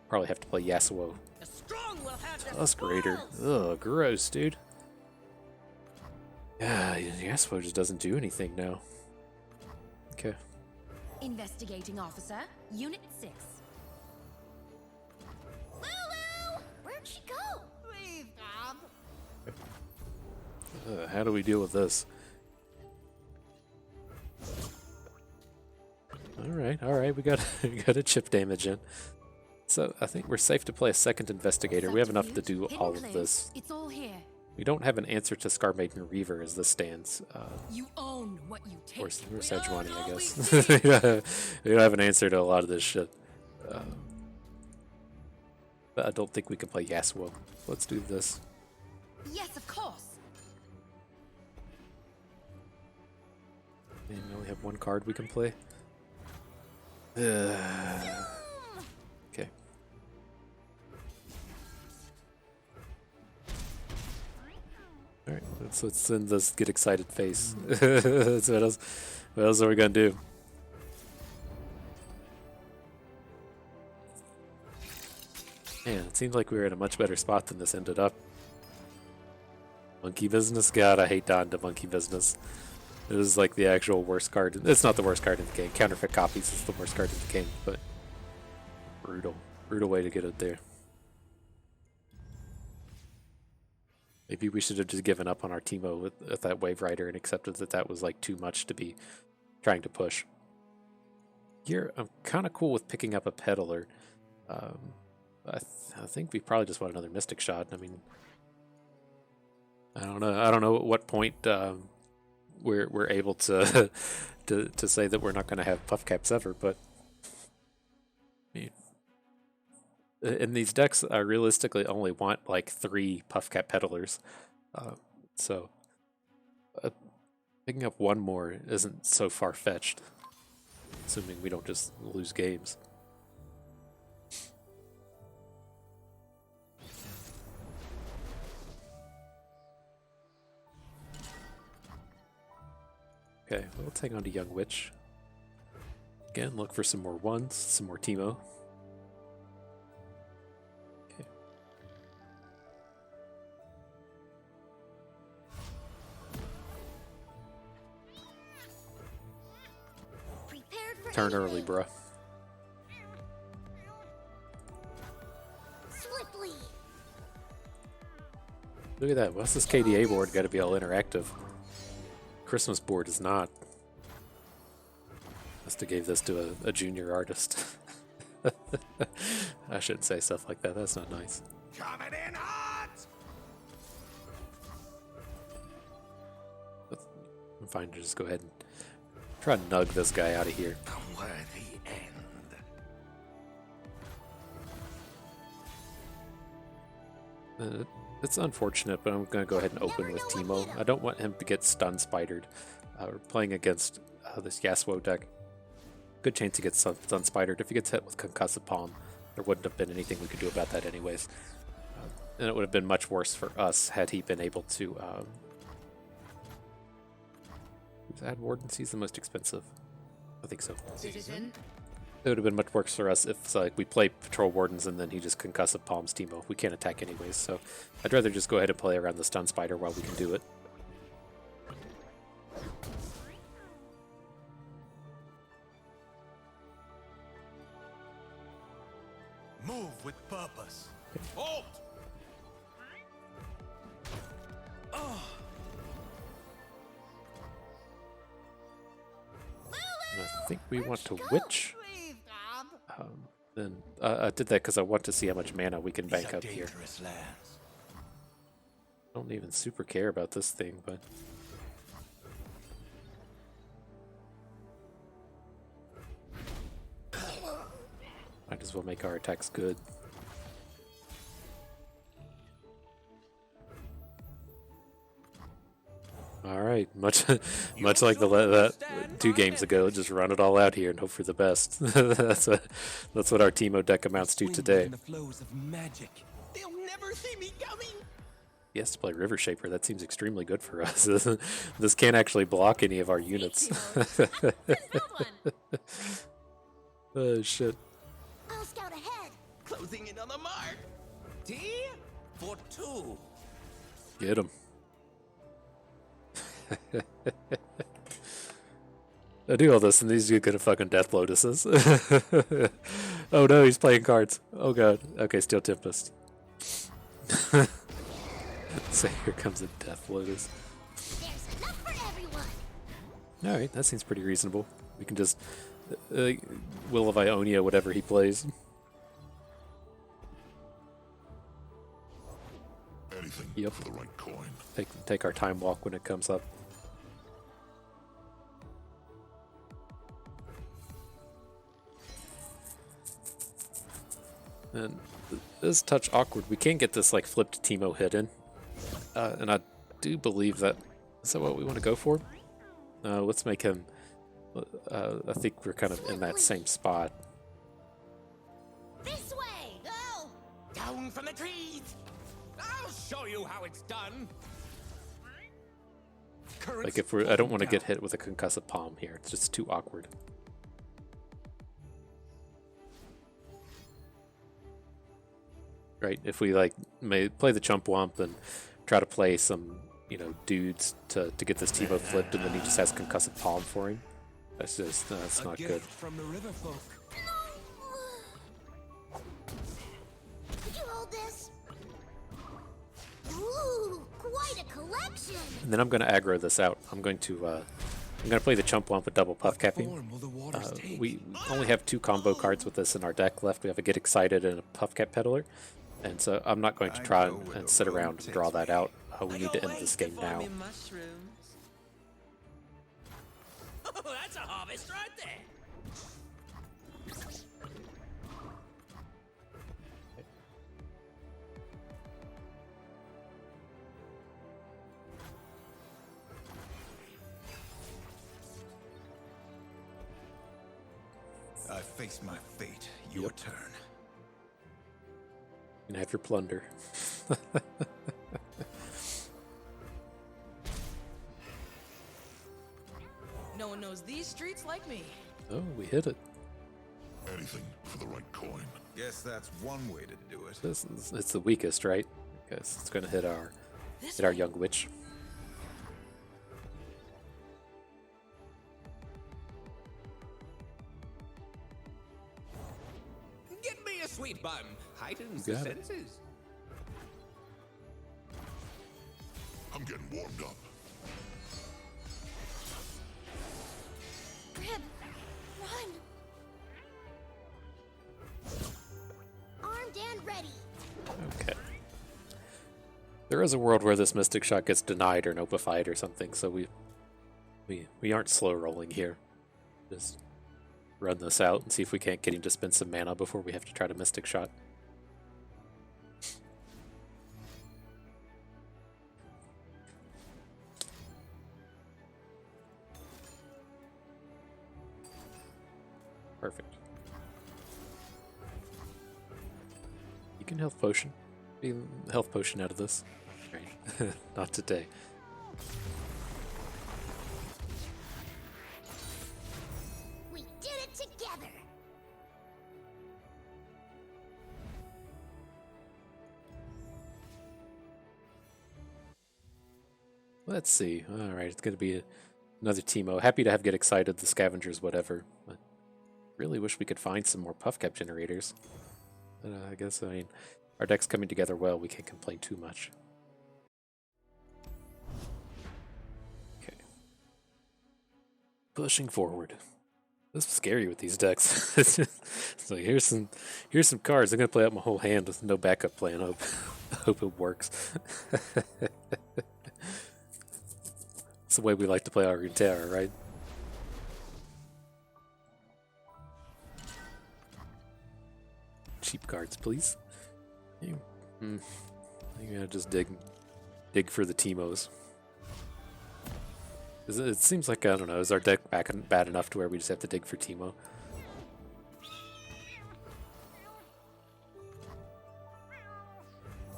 Probably have to play Yasuo. Tusk Raider. Ugh, gross, dude. Yeah, Yasuo just doesn't do anything now. Okay. Investigating officer, Unit 6. Lulu! Where'd she go? Leave, Dom. How do we deal with this? All right, we got a chip damage in. So I think we're safe to play a second investigator. We have enough to do all of this. It's all here. We don't have an answer to Scar Maiden Reaver as this stands. You own what you take. Or Sejuani, I guess. We don't have an answer to a lot of this shit. But I don't think we can play Yasuo. Let's do this. Yes, of course. And we only have one card we can play. Okay. Alright, let's send this get excited face. That's what else are we gonna do? Man, it seems like we were in a much better spot than this ended up. Monkey business? God, I hate Don to monkey business. It is like the actual worst card. It's not the worst card in the game. Counterfeit copies is the worst card in the game, but brutal. Brutal way to get it there. Maybe we should have just given up on our Teemo with that Wave Rider and accepted that that was like too much to be trying to push. Here, I'm kind of cool with picking up a Peddler. I think we probably just want another Mystic Shot. I mean, I don't know at what point we're able to to say that we're not going to have puffcaps ever, but I mean, in these decks, I realistically only want like 3 puffcap peddlers, so picking up one more isn't so far-fetched, assuming we don't just lose games. Okay, well, let's hang on to Young Witch. Again, look for some more ones, some more Teemo. Okay. Prepared for Turn anything. early, bruh. Swiftly. Look at that. What's this KDA board got to be all interactive? Christmas board is not. Must have gave this to a junior artist. I shouldn't say stuff like that. That's not nice. Coming in hot! I'm fine to just go ahead and try and nug this guy out of here. A worthy end. It's unfortunate, but I'm going to go ahead and open with Teemo. I don't want him to get stun spidered. We're playing against this Yasuo deck. Good chance to get stun spidered. If he gets hit with Concussive Palm, there wouldn't have been anything we could do about that anyways. And it would have been much worse for us had he been able to... add Wardens? He's the most expensive. I think so. Citizen. It would have been much worse for us if like we play Patrol Wardens and then he just Concussive Palms Teemo. We can't attack anyways, so I'd rather just go ahead and play around the Stun Spider while we can do it. think we want to Go. Witch. Please, Dad. Then I did that because I want to see how much mana we can These bank are up here. dangerous lands. Don't even super care about this thing, but might as well make our attacks good. All right, much like that 2 games ago, just run it all out here and hope for the best. that's what our Teemo deck amounts to today. The flows of magic. They'll never see me coming. He has to play River Shaper. That seems extremely good for us. This can't actually block any of our units. Oh shit! I'll scout ahead. Closing in on the mark. T for 2. Get him. I do all this, and these are gonna fucking Death Lotuses. Oh no, he's playing cards. Oh god. Okay, Steel Tempest. So here comes a Death Lotus. There's enough for everyone. Alright, that seems pretty reasonable. We can just Will of Ionia, whatever he plays. Anything Yep. for the right coin. Take our time walk when it comes up. And this is touch awkward. We can't get this like flipped Teemo hidden. And I do believe that is that what we want to go for? Let's make him I think we're kind of in that same spot. This way. Go. Down from the trees. I'll show you how it's done. Like if we're I don't want to get hit with a concussive palm here. It's just too awkward. Right, if we like may play the chump wump and try to play some, dudes to get this Teemo flipped, and then he just has concussive palm for him. That's just that's not good. From the river folk. Could you hold this? Ooh, quite a collection. And then I'm going to aggro this out. I'm going to play the chump wump with double puff capping. Form will the waters take? We only have 2 combo cards with this in our deck left. We have a Get Excited and a puff cap peddler, and so I'm not going to try and sit around and draw that out. We need to end this game now. Oh, that's a harvest right there. I face my fate. Your turn. You can have your plunder. No one knows these streets like me. Oh, we hit it. Anything for the right coin. Guess that's one way to do it. It's the weakest, right? Because it's going to hit our young witch. Get me a sweet bun. Heightens You the got it. senses. I'm getting warmed up. Rib, run. Armed and ready. Okay. There is a world where this Mystic Shot gets denied or notified or something, so we aren't slow rolling here. Just run this out and see if we can't get him to spend some mana before we have to try to Mystic Shot. Perfect. You can health potion. Be health potion out of this. Right. Not today. We did it together. Let's see. Alright, it's going to be another Teemo. Happy to have Get Excited, the Scavengers, whatever. But really wish we could find some more puff cap generators. But I guess, our deck's coming together well. We can't complain too much. Okay. Pushing forward. This is scary with these decks. It's like here's some cards. I'm gonna play out my whole hand with no backup plan. Hope it works. It's the way we like to play our Runeterra, right? Cheap cards, please. I'm gonna just dig for the Teemos. It seems like, I don't know, is our deck bad enough to where we just have to dig for Teemo?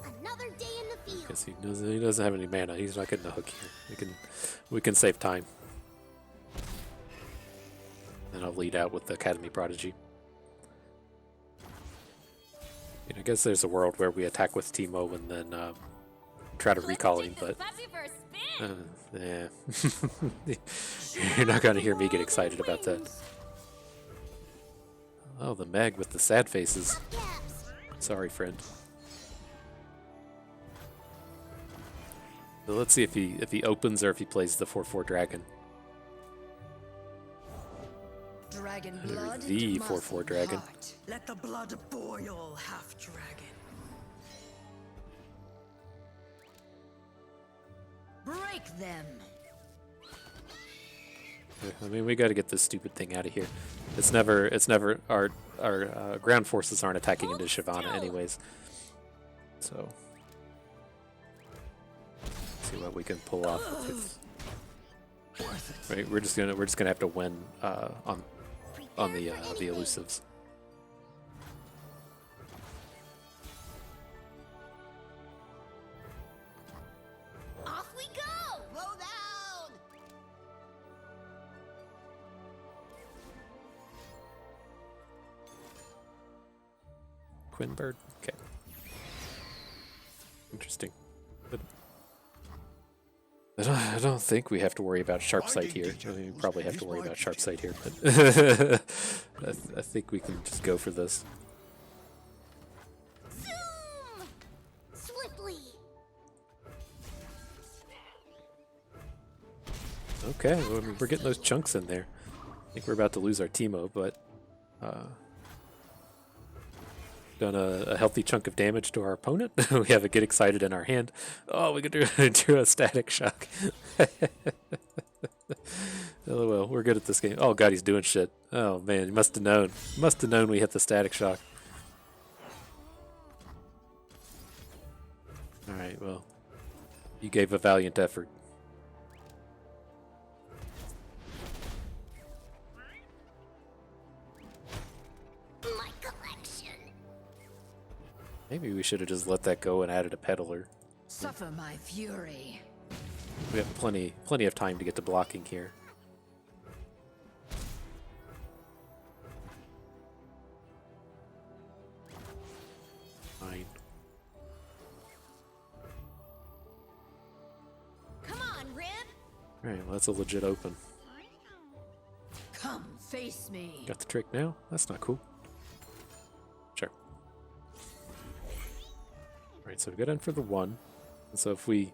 Another day in the field. Guess he doesn't have any mana. He's not getting a hook here. We can save time. And I'll lead out with the Academy Prodigy. I guess there's a world where we attack with Teemo and then try to recalling, but yeah. You're not gonna hear me get excited about that. Oh, the Meg with the sad faces. Sorry, friend. So let's see if he opens or if he plays the 4/4 dragon. Dragon Or blood the must 4/4 dragon. heart. Let the blood boil, half dragon. Break them. I mean, we got to get this stupid thing out of here. It's never our ground forces aren't attacking into Shyvana anyways. So let's see what we can pull off with. Right, we're just gonna have to win on the elusives. Off we go! Blow down! Quinbird? Okay. Interesting. But I don't think we have to worry about sharp sight here. I mean, we probably have to worry about sharp sight here, but I think we can just go for this. Zoom! Swiftly! Okay, well, I mean, we're getting those chunks in there. I think we're about to lose our Teemo, but done a healthy chunk of damage to our opponent. We have a get excited in our hand. Oh, we could do a static shock. Oh well, we're good at this game. Oh god, he's doing shit. Oh man, he must have known. Must have known we hit the static shock. Alright, well, you gave a valiant effort. My collection. Maybe we should have just let that go and added a peddler. Suffer my fury. We have plenty of time to get to blocking here. Fine. Come on, Rib! Alright, well that's a legit open. Come face me. Got the trick now? That's not cool. Sure. Alright, so we got in for the 1. And so if we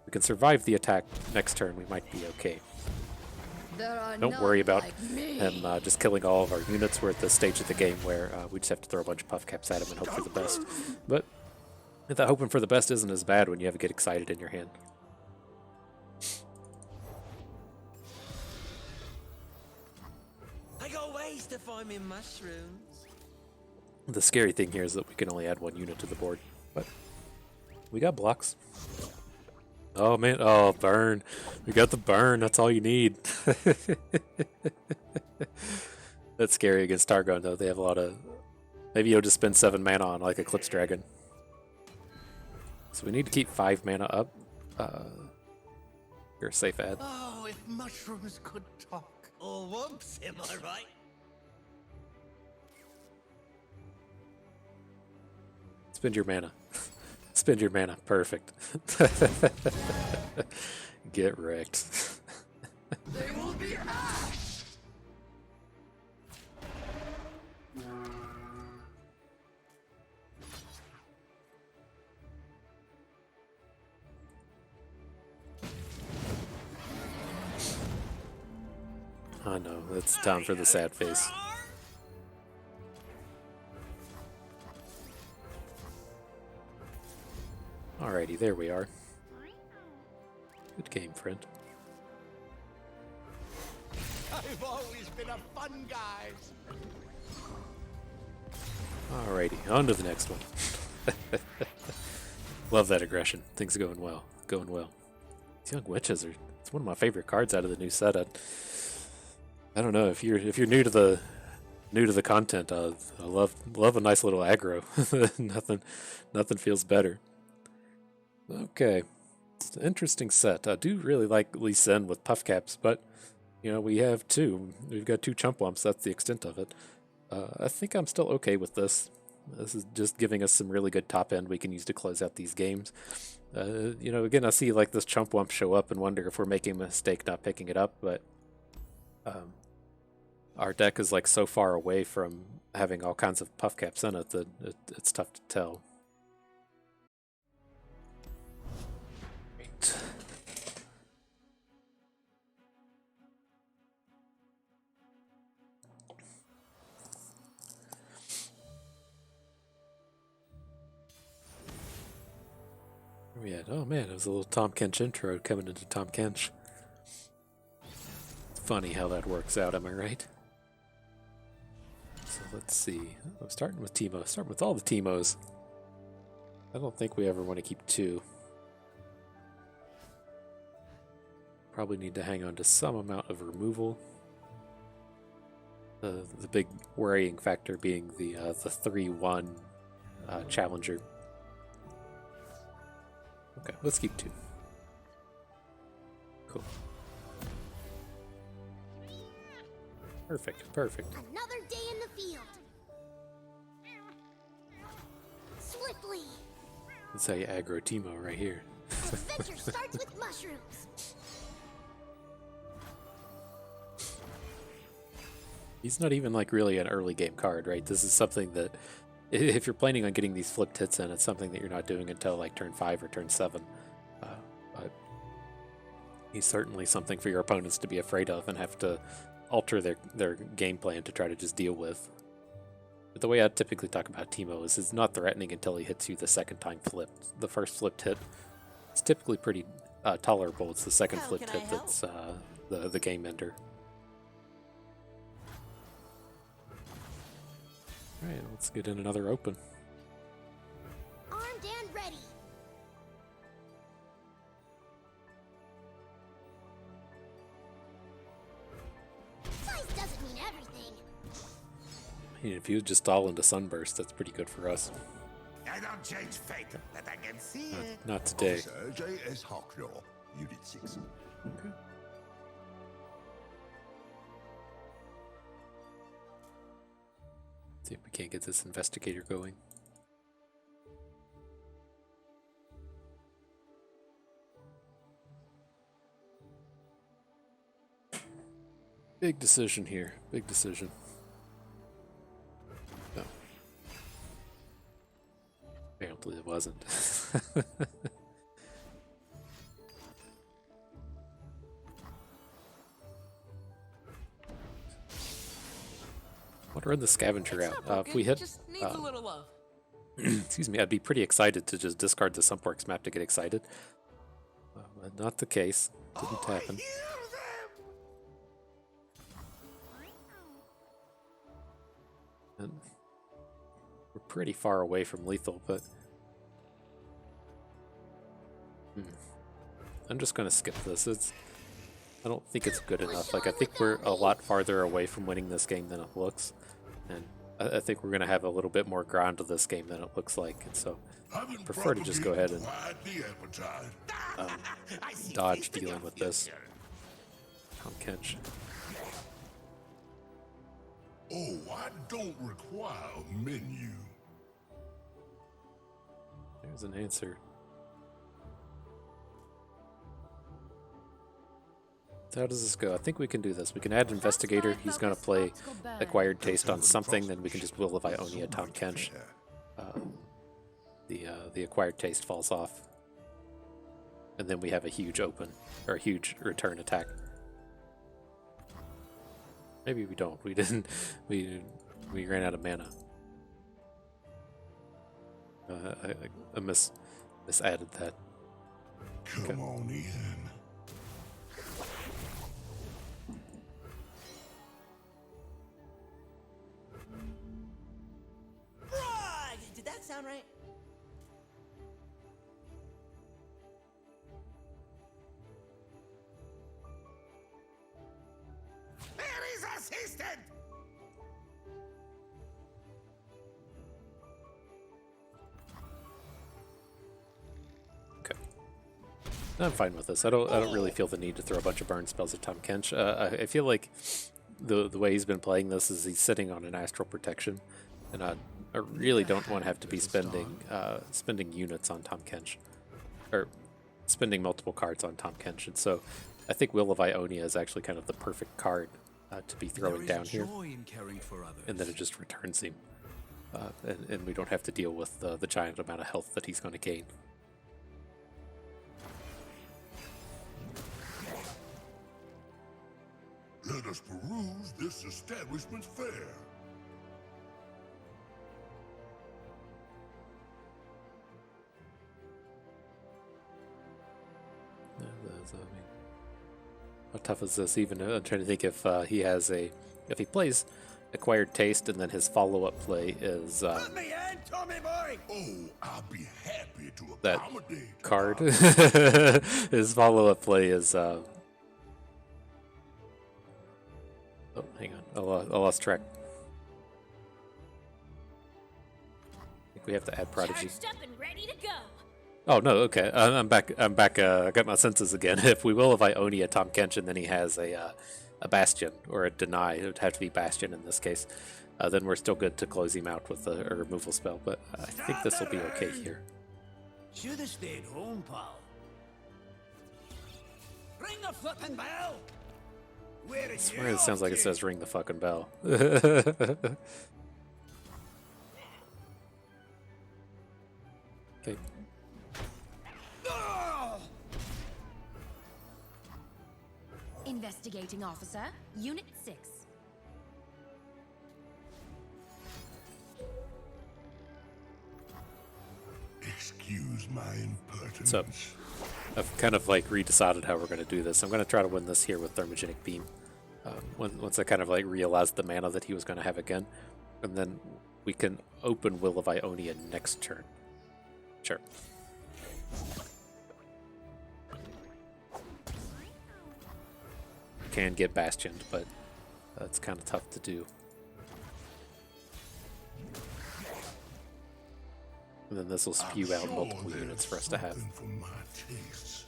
can survive the attack next turn, we might be okay. There are Don't none worry about like me. him just killing all of our units. We're at the stage of the game where we just have to throw a bunch of puffcaps at him and hope for the best. But I thought hoping for the best isn't as bad when you have a get excited in your hand. I got ways to find me mushrooms. The scary thing here is that we can only add 1 unit to the board, but we got blocks. Oh man, oh burn. We got the burn, that's all you need. That's scary against Targon though, they have a lot of... Maybe you'll just spend 7 mana on like Eclipse Dragon. So we need to keep 5 mana up. You're a safe ad. Oh, if mushrooms could talk. Or whoops, am I right? Spend your mana. Spend your mana, perfect. Get wrecked. They will be ash! I know, it's time for the sad face. Alrighty, there we are. Good game, friend. I've always been a fun guy. Alrighty, on to the next one. Love that aggression. Things are going well. Going well. These young witches are, it's one of my favorite cards out of the new set. I don't know if you're new to the content. I love a nice little aggro. nothing feels better. Okay, it's an interesting set. I do really like Lee Sin with puffcaps, but you know we've got two chump wumps. That's the extent of it. I think I'm still okay with this. This is just giving us some really good top end we can use to close out these games. You know, again, I see like this chump wump show up and wonder if we're making a mistake not picking it up, but our deck is like so far away from having all kinds of puffcaps in it that it's tough to tell. Right. Where we at? Oh man, it was a little Tom Kench intro coming into Tom Kench. Funny how that works out, am I right? So let's see. I'm starting with Teemo. Starting with all the Teemos. I don't think we ever want to keep two. Probably need to hang on to some amount of removal. The big worrying factor being the 3/1 challenger. Okay, let's keep two. Cool. Perfect, perfect. Another day in the field. Swiftly. That's how you aggro Teemo right here. Adventure starts with mushrooms. He's not even like really an early game card, right? This is something that, if you're planning on getting these flipped hits in, it's something that you're not doing until like turn 5 or turn 7. But he's certainly something for your opponents to be afraid of and have to alter their game plan to try to just deal with. But the way I typically talk about Teemo is he's not threatening until he hits you the second time flipped. The first flipped hit is typically pretty tolerable. It's the second flipped hit that's the game ender. Alright, let's get in another open. Armed and ready. Size doesn't mean everything. I mean, if you just all into Sunburst, that's pretty good for us. I don't change fate, but I can see it. Not today. Officer J.S. Hawklaw, Unit 6. Okay. See if we can't get this investigator going. Big decision here. Big decision. No. Apparently it wasn't. I'll run the scavenger out. If we hit, just needs a little love. excuse me, I'd be pretty excited to just discard the Sumpworks map to get excited. But not the case. Didn't happen. And we're pretty far away from lethal, but I'm just gonna skip this. I don't think it's good enough. Like, I think we're a lot farther away from winning this game than it looks. And I think we're going to have a little bit more ground to this game than it looks like. And so I prefer to just go ahead and dodge dealing with this. Tom Kench. Oh, I don't require a menu. There's an answer. So how does this go? I think we can do this. We can add Investigator. He's going to play Acquired Taste on something. Then we can just Will of Ionia Tom Kench. The Acquired Taste falls off. And then we have a huge open, or a huge return attack. Maybe we don't. We didn't. We ran out of mana. I misadded that. Come on in. Right! Did that sound right? There is assistant! Okay. I'm fine with this. I don't really feel the need to throw a bunch of burn spells at Tom Kench. I feel like the way he's been playing this is he's sitting on an astral protection, and I really don't want to have to be spending units on Tom Kench, or spending multiple cards on Tom Kench. And so I think Will of Ionia is actually kind of the perfect card to be throwing down here, and then it just returns him, and we don't have to deal with the giant amount of health that he's going to gain. Let us peruse this establishment's fare. How tough is this? Even I'm trying to think if he plays Acquired Taste and then his follow-up play is Let me in, Tommy boy! Oh, I'll be happy to that accommodate. card. His follow-up play is oh, hang on, I lost track. I think we have to add Prodigy. Charged up and ready to go. Oh no, okay. I'm back. I got my senses again. If we will of Ionia Tom Kench, and then he has a Bastion or a Deny, it would have to be Bastion in this case. Then we're still good to close him out with a removal spell. But I think this will be okay here. Should have stayed home, pal. Ring the flipping bell! Where are I swear it sounds like it says ring the fucking bell. Okay. Investigating officer, Unit 6. Excuse my impertinence. So I've kind of like redecided how we're going to do this. I'm going to try to win this here with Thermogenic Beam. Once I kind of like realized the mana that he was going to have again, and then we can open Will of Ionia next turn. Sure. Can get Bastioned, but it's kind of tough to do. And then this will spew out multiple units for us to have. For my tastes.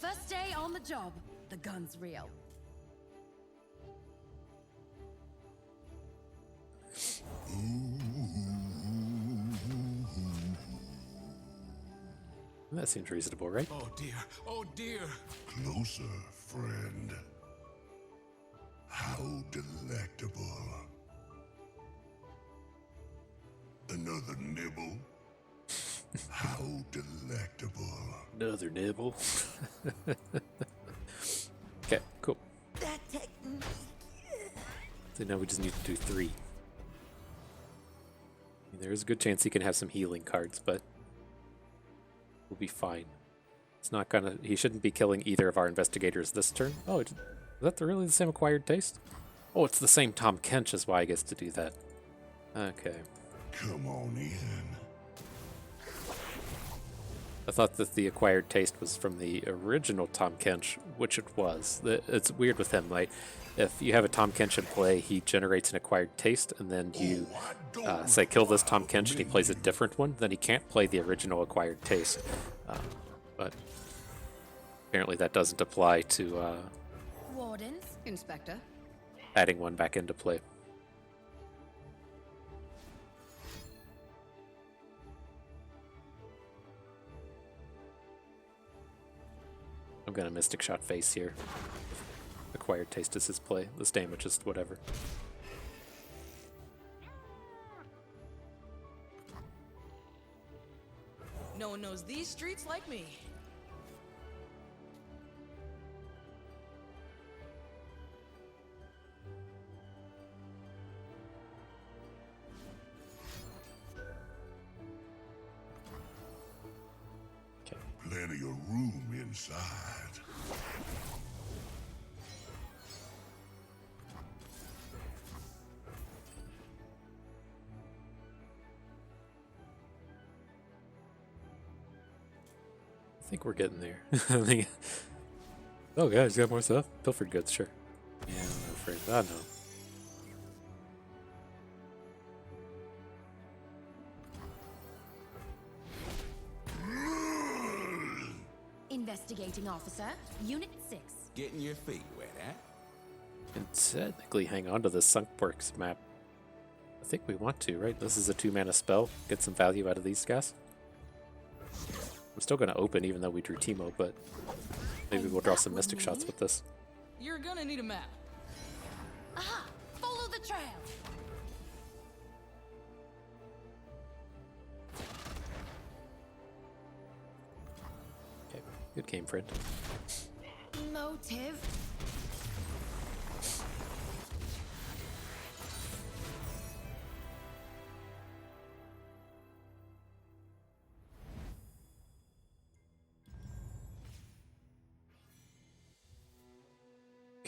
First day on the job. The gun's real. That seems reasonable, right? Oh dear, oh dear. Closer, friend. How delectable. Another nibble. How delectable. Another nibble. Okay, cool. That technique. So now we just need to do 3. There's a good chance he can have some healing cards, but we'll be fine. It's not gonna. He shouldn't be killing either of our investigators this turn. Oh, is that really the same acquired taste? Oh, it's the same Tom Kench is why he gets to do that. Okay. Come on in. I thought that the acquired taste was from the original Tom Kench, which it was. It's weird with him, like, if you have a Tom Kench in play, he generates an acquired taste, and then you say kill this Tom Kench and he plays a different one, then he can't play the original acquired taste. But apparently that doesn't apply to Wardens, Inspector. adding one back into play. I'm gonna Mystic Shot face here. Acquired taste is his play. This damage is whatever. No one knows these streets like me. Okay. Plenty of room inside. I think we're getting there. Oh, guys, got more stuff? Pilfered goods, sure. Yeah, I'm afraid. I know. Investigating officer, Unit 6. Getting your feet wet, eh? Can technically hang on to this Sunk Works map. I think we want to, right? This is a 2-mana spell. Get some value out of these guys. I'm still going to open even though we drew Teemo, but maybe we'll draw some Mystic shots with this. You're gonna need a map. Aha! Follow the trail! Okay, good game, friend. Motive.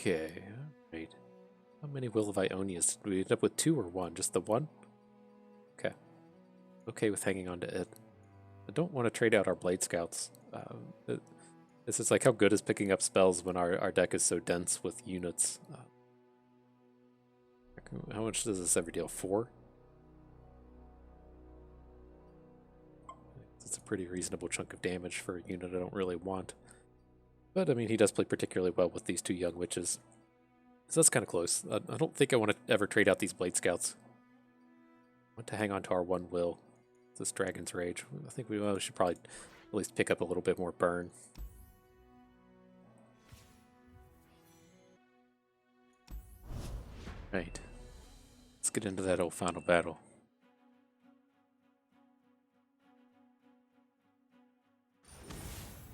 Okay, alright. How many Will of Ionias? Did we end up with 2 or 1? Just the 1? Okay. Okay with hanging on to it. I don't want to trade out our Blade Scouts. This is like, how good is picking up spells when our deck is so dense with units? How much does this ever deal? 4? It's a pretty reasonable chunk of damage for a unit I don't really want. But, I mean, he does play particularly well with these 2 Young Witches. So that's kind of close. I don't think I want to ever trade out these Blade Scouts. I want to hang on to our 1 Will. This Dragon's Rage. I think we should probably at least pick up a little bit more burn. Right. Let's get into that old final battle.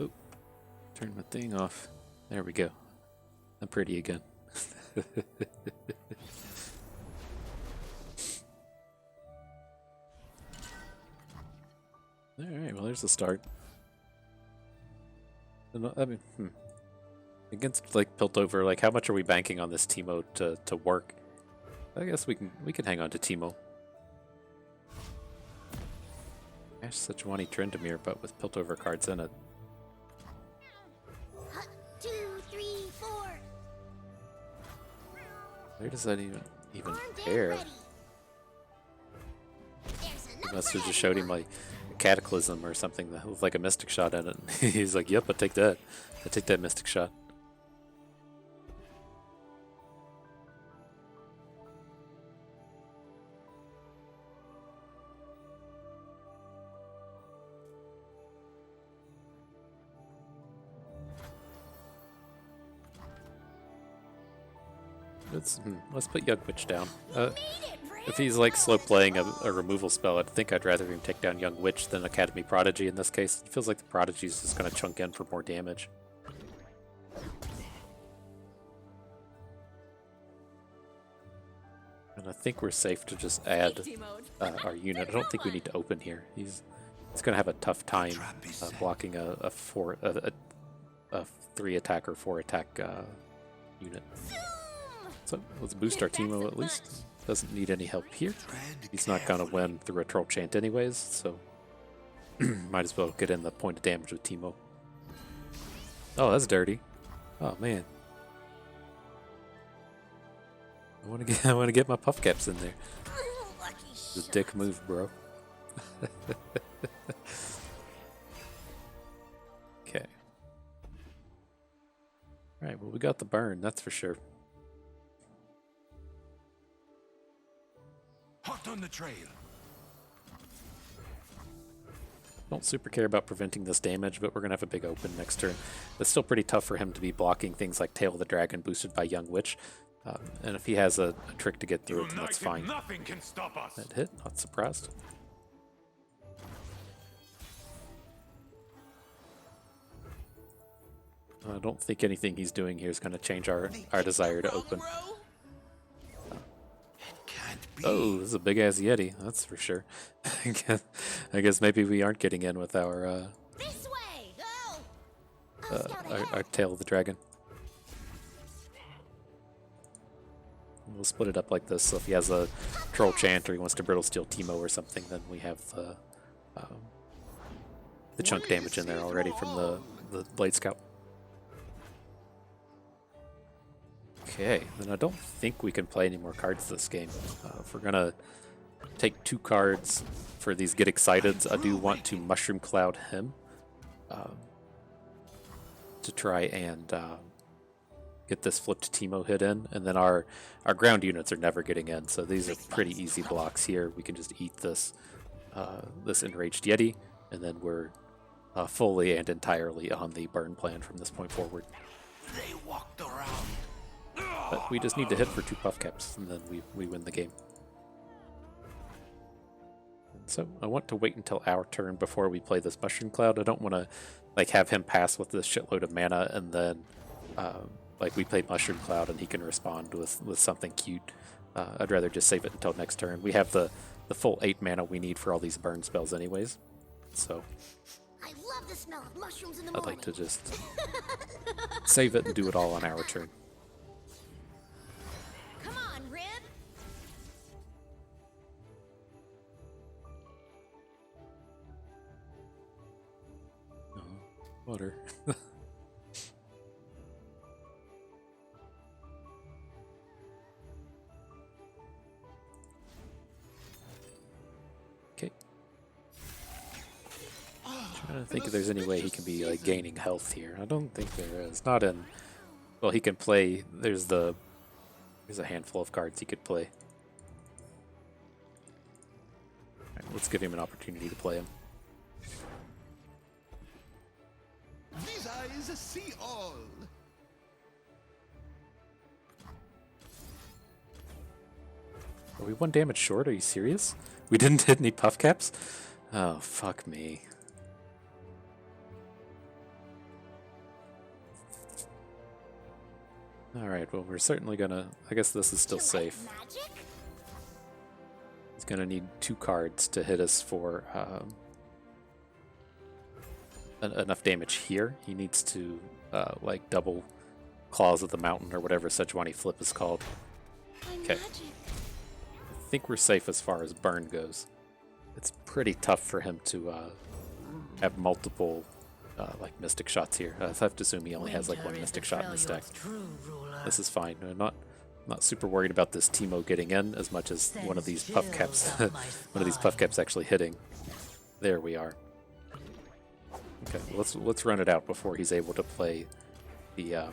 Oop. Turn my thing off. There we go. I'm pretty again. Alright, well there's the start. I mean, against like Piltover, like how much are we banking on this Teemo to work? I guess we can hang on to Teemo. Ash Sejuani Trendemir, but with Piltover cards in it. 2, 3, 4. Where does that even Armed and pair? ready. There's He enough must for have just showed him everyone. like a Cataclysm or something with like a Mystic Shot in it. He's like, yep, I take that. I take that Mystic Shot. Let's put Young Witch down. If he's like slow playing a removal spell, I think I'd rather him take down Young Witch than Academy Prodigy in this case. It feels like the Prodigy is just going to chunk in for more damage. And I think we're safe to just add our unit. I don't think we need to open here. He's going to have a tough time blocking a 3 attack or 4 attack unit. So let's boost our Teemo at least. Doesn't need any help here. He's not going to win through a Troll Chant anyways, so might as well get in the point of damage with Teemo. Oh, that's dirty. Oh man. I want to get my puffcaps in there. The dick move, bro. Okay. Alright, well we got the burn, that's for sure. Hot on the trail. Don't super care about preventing this damage, but we're going to have a big open next turn. It's still pretty tough for him to be blocking things like Tail of the Dragon boosted by Young Witch. And if he has a trick to get through it, then that's fine. Nothing can stop us. Nothing can stop us. That hit, not surprised. I don't think anything he's doing here is going to change our desire to open. Oh, this is a big ass Yeti, that's for sure. I guess maybe we aren't getting in with our This way! Go! our tail of the dragon. We'll split it up like this, so if he has a troll chant or he wants to brittle steel Teemo or something, then we have the chunk damage in there already from the Blade Scout. Okay, then I don't think we can play any more cards this game. If we're gonna take 2 cards for these Get Exciteds, I do want to Mushroom Cloud him to try and get this flipped Teemo hit in, and then our ground units are never getting in, so these are pretty easy blocks here. We can just eat this this Enraged Yeti, and then we're fully and entirely on the burn plan from this point forward. They walked around. But we just need to hit for 2 puffcaps, and then we win the game. And so I want to wait until our turn before we play this Mushroom Cloud. I don't want to like have him pass with this shitload of mana, and then like we play Mushroom Cloud and he can respond with something cute. I'd rather just save it until next turn. We have the full 8 mana we need for all these burn spells anyways. So I love the smell of mushrooms in the I'd morning. like to just save it and do it all on our turn. Come on, Rib! Water. Okay. Trying to think if there's any way he can be like gaining health here. I don't think there is. Not in. Well, he can play. There's a handful of cards he could play. Alright, let's give him an opportunity to play him. These eyes see all. Are we 1 damage short? Are you serious? We didn't hit any puffcaps? Oh, fuck me. Alright, well, we're certainly gonna... I guess this is still You like safe. magic? He's gonna need 2 cards to hit us for enough damage here. He needs to, like, double Claws of the Mountain or whatever Sejuani Flip is called. Okay. I think we're safe as far as burn goes. It's pretty tough for him to have multiple like mystic shots here. I have to assume he only has like 1 mystic shot in the stack. This is fine. I'm not super worried about this Teemo getting in as much as one of these puffcaps one of these puffcaps actually hitting. There we are. Okay, let's run it out before he's able to play the oh,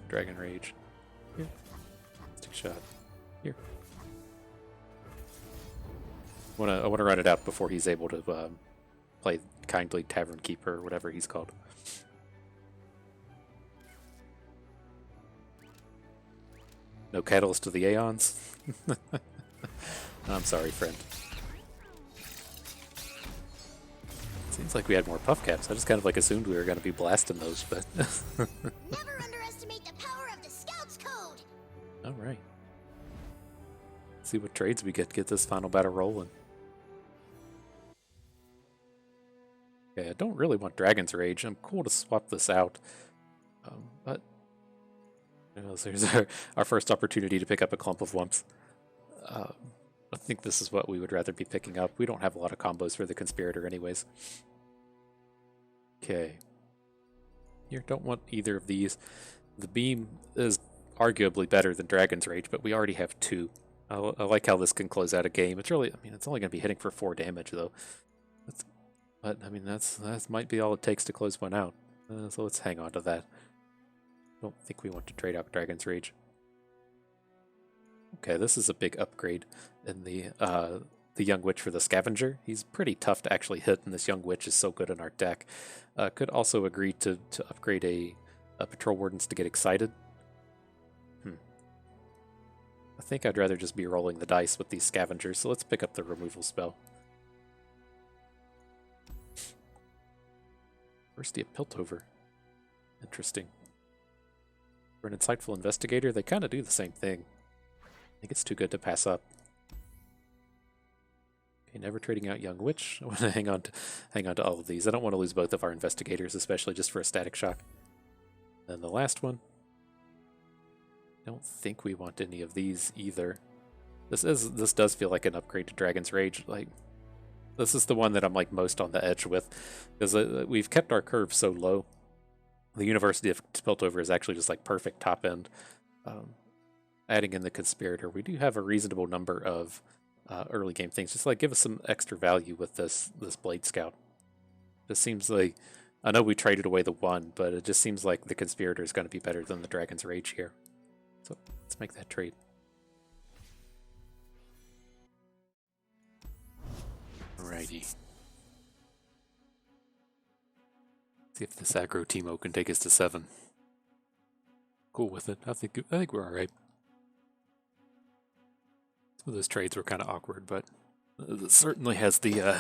Dragon Rage. Here. Stick shot. Here. I wanna run it out before he's able to play Kindly Tavern Keeper or whatever he's called. No Catalyst to the Aeons? I'm sorry, friend. Seems like we had more puffcaps. I just kind of like assumed we were going to be blasting those, but... Never underestimate the power of the Scout's Code! Alright. See what trades we get this final battle rolling. Okay, I don't really want Dragon's Rage. I'm cool to swap this out. But... You know, there's our first opportunity to pick up a clump of Wumps. I think this is what we would rather be picking up. We don't have a lot of combos for the Conspirator anyways. Okay. Here, don't want either of these. The Beam is arguably better than Dragon's Rage, but we already have 2. I like how this can close out a game. It's really, I mean, it's only going to be hitting for 4 damage though. But I mean, that might be all it takes to close one out. So let's hang on to that. Don't think we want to trade out Dragon's Rage. Okay, this is a big upgrade in the Young Witch for the Scavenger. He's pretty tough to actually hit, and this Young Witch is so good in our deck. Could also agree to upgrade a Patrol Wardens to get excited. I think I'd rather just be rolling the dice with these Scavengers, so let's pick up the removal spell. University of Piltover. Interesting. For an Insightful Investigator, they kind of do the same thing. I think it's too good to pass up. Okay, never trading out Young Witch. I want to hang on to all of these. I don't want to lose both of our Investigators, especially just for a Static Shock. And the last one. I don't think we want any of these either. This does feel like an upgrade to Dragon's Rage. Like, this is the one that I'm like most on the edge with, because we've kept our curve so low. The University of Piltover is actually just like perfect top end. Adding in the Conspirator, we do have a reasonable number of early game things. Just like give us some extra value with this Blade Scout. Just seems like, I know we traded away the one, but it just seems like the Conspirator is going to be better than the Dragon's Rage here. So let's make that trade. Alrighty. See if this aggro Teemo can take us to 7. Cool with it. I think we're alright. Some of those trades were kind of awkward, but it certainly has the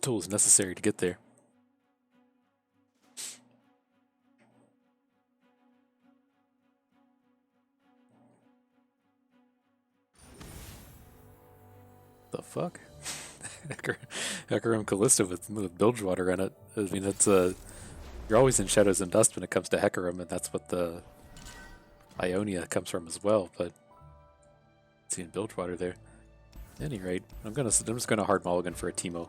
tools necessary to get there. The fuck? Hecarim Callista with Bilgewater in it. I mean, it's you're always in Shadows and Dust when it comes to Hecarim, and that's what the Ionia comes from as well. But seeing Bilgewater there. At any rate, I'm just gonna hard mulligan for a Teemo.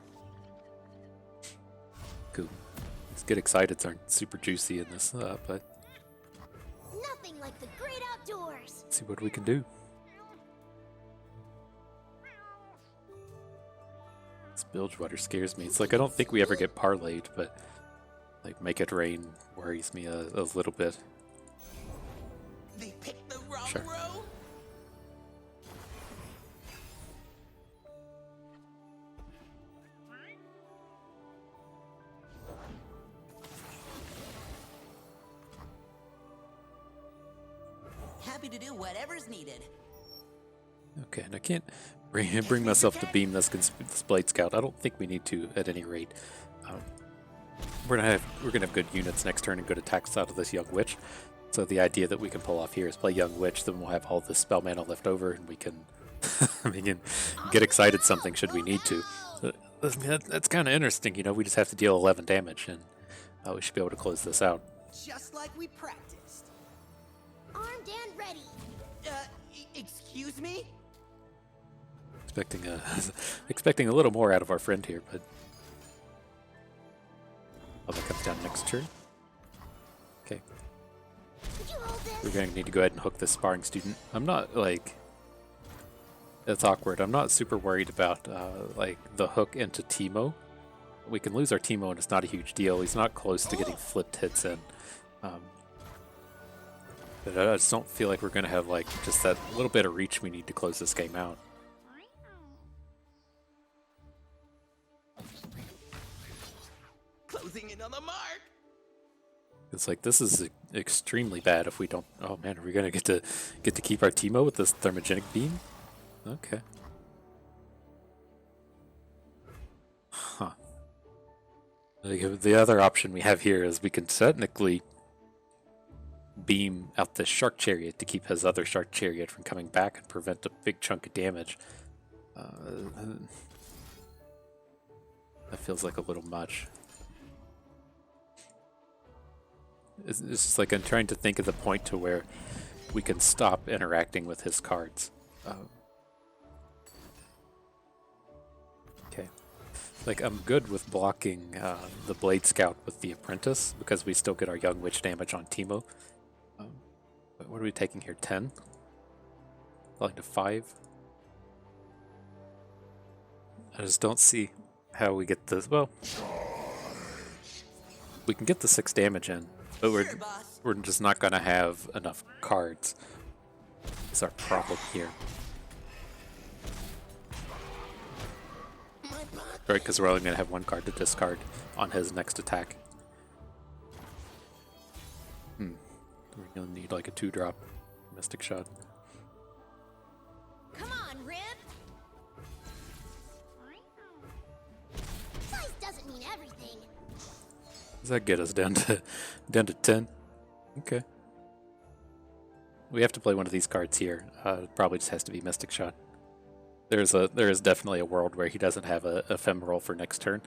Cool. These Get Exciteds aren't super juicy in this, but Nothing like the great outdoors. let's see what we can do. Bilgewater scares me. It's like I don't think we ever get parlayed, but like Make It Rain worries me a little bit. They picked the wrong Sure. row? Happy to do whatever's needed. Okay, and I can't bring myself to beam this Blade Scout. I don't think we need to at any rate. We're gonna have good units next turn and good attacks out of this Young Witch. So the idea that we can pull off here is play Young Witch, then we'll have all this spell mana left over, and we can we can get excited something should we need to. That's kind of interesting, you know. We just have to deal 11 damage, and we should be able to close this out. Just like we practiced. Armed and ready. Excuse me? Expecting a little more out of our friend here, but that comes down next turn. Okay, Could you hold this? we're going to need to go ahead and hook this sparring student. I'm not like, that's awkward. I'm not super worried about like the hook into Teemo. We can lose our Teemo and it's not a huge deal. He's not close to getting flipped hits in. But I just don't feel like we're going to have like just that little bit of reach we need to close this game out. Closing in on the mark. It's like this is extremely bad if we don't. Oh man, are we gonna get to keep our Teemo with this thermogenic beam? Okay. Huh. The other option we have here is we can technically beam out the Shark Chariot to keep his other Shark Chariot from coming back and prevent a big chunk of damage. That feels like a little much. It's just like I'm trying to think of the point to where we can stop interacting with his cards. Okay. Like, I'm good with blocking the Blade Scout with the Apprentice because we still get our Young Witch damage on Teemo. But what are we taking here? 10? Falling to 5? I just don't see how we get this. Well, we can get the 6 damage in. But we're just not going to have enough cards. That's our problem here. Right, because we're only going to have 1 card to discard on his next attack. We're going to need like a 2-drop Mystic Shot. Come on, Rib. Size doesn't mean everything. that get us down to 10? Okay. We have to play one of these cards here. Probably just has to be Mystic Shot. There is definitely a world where he doesn't have a ephemeral for next turn.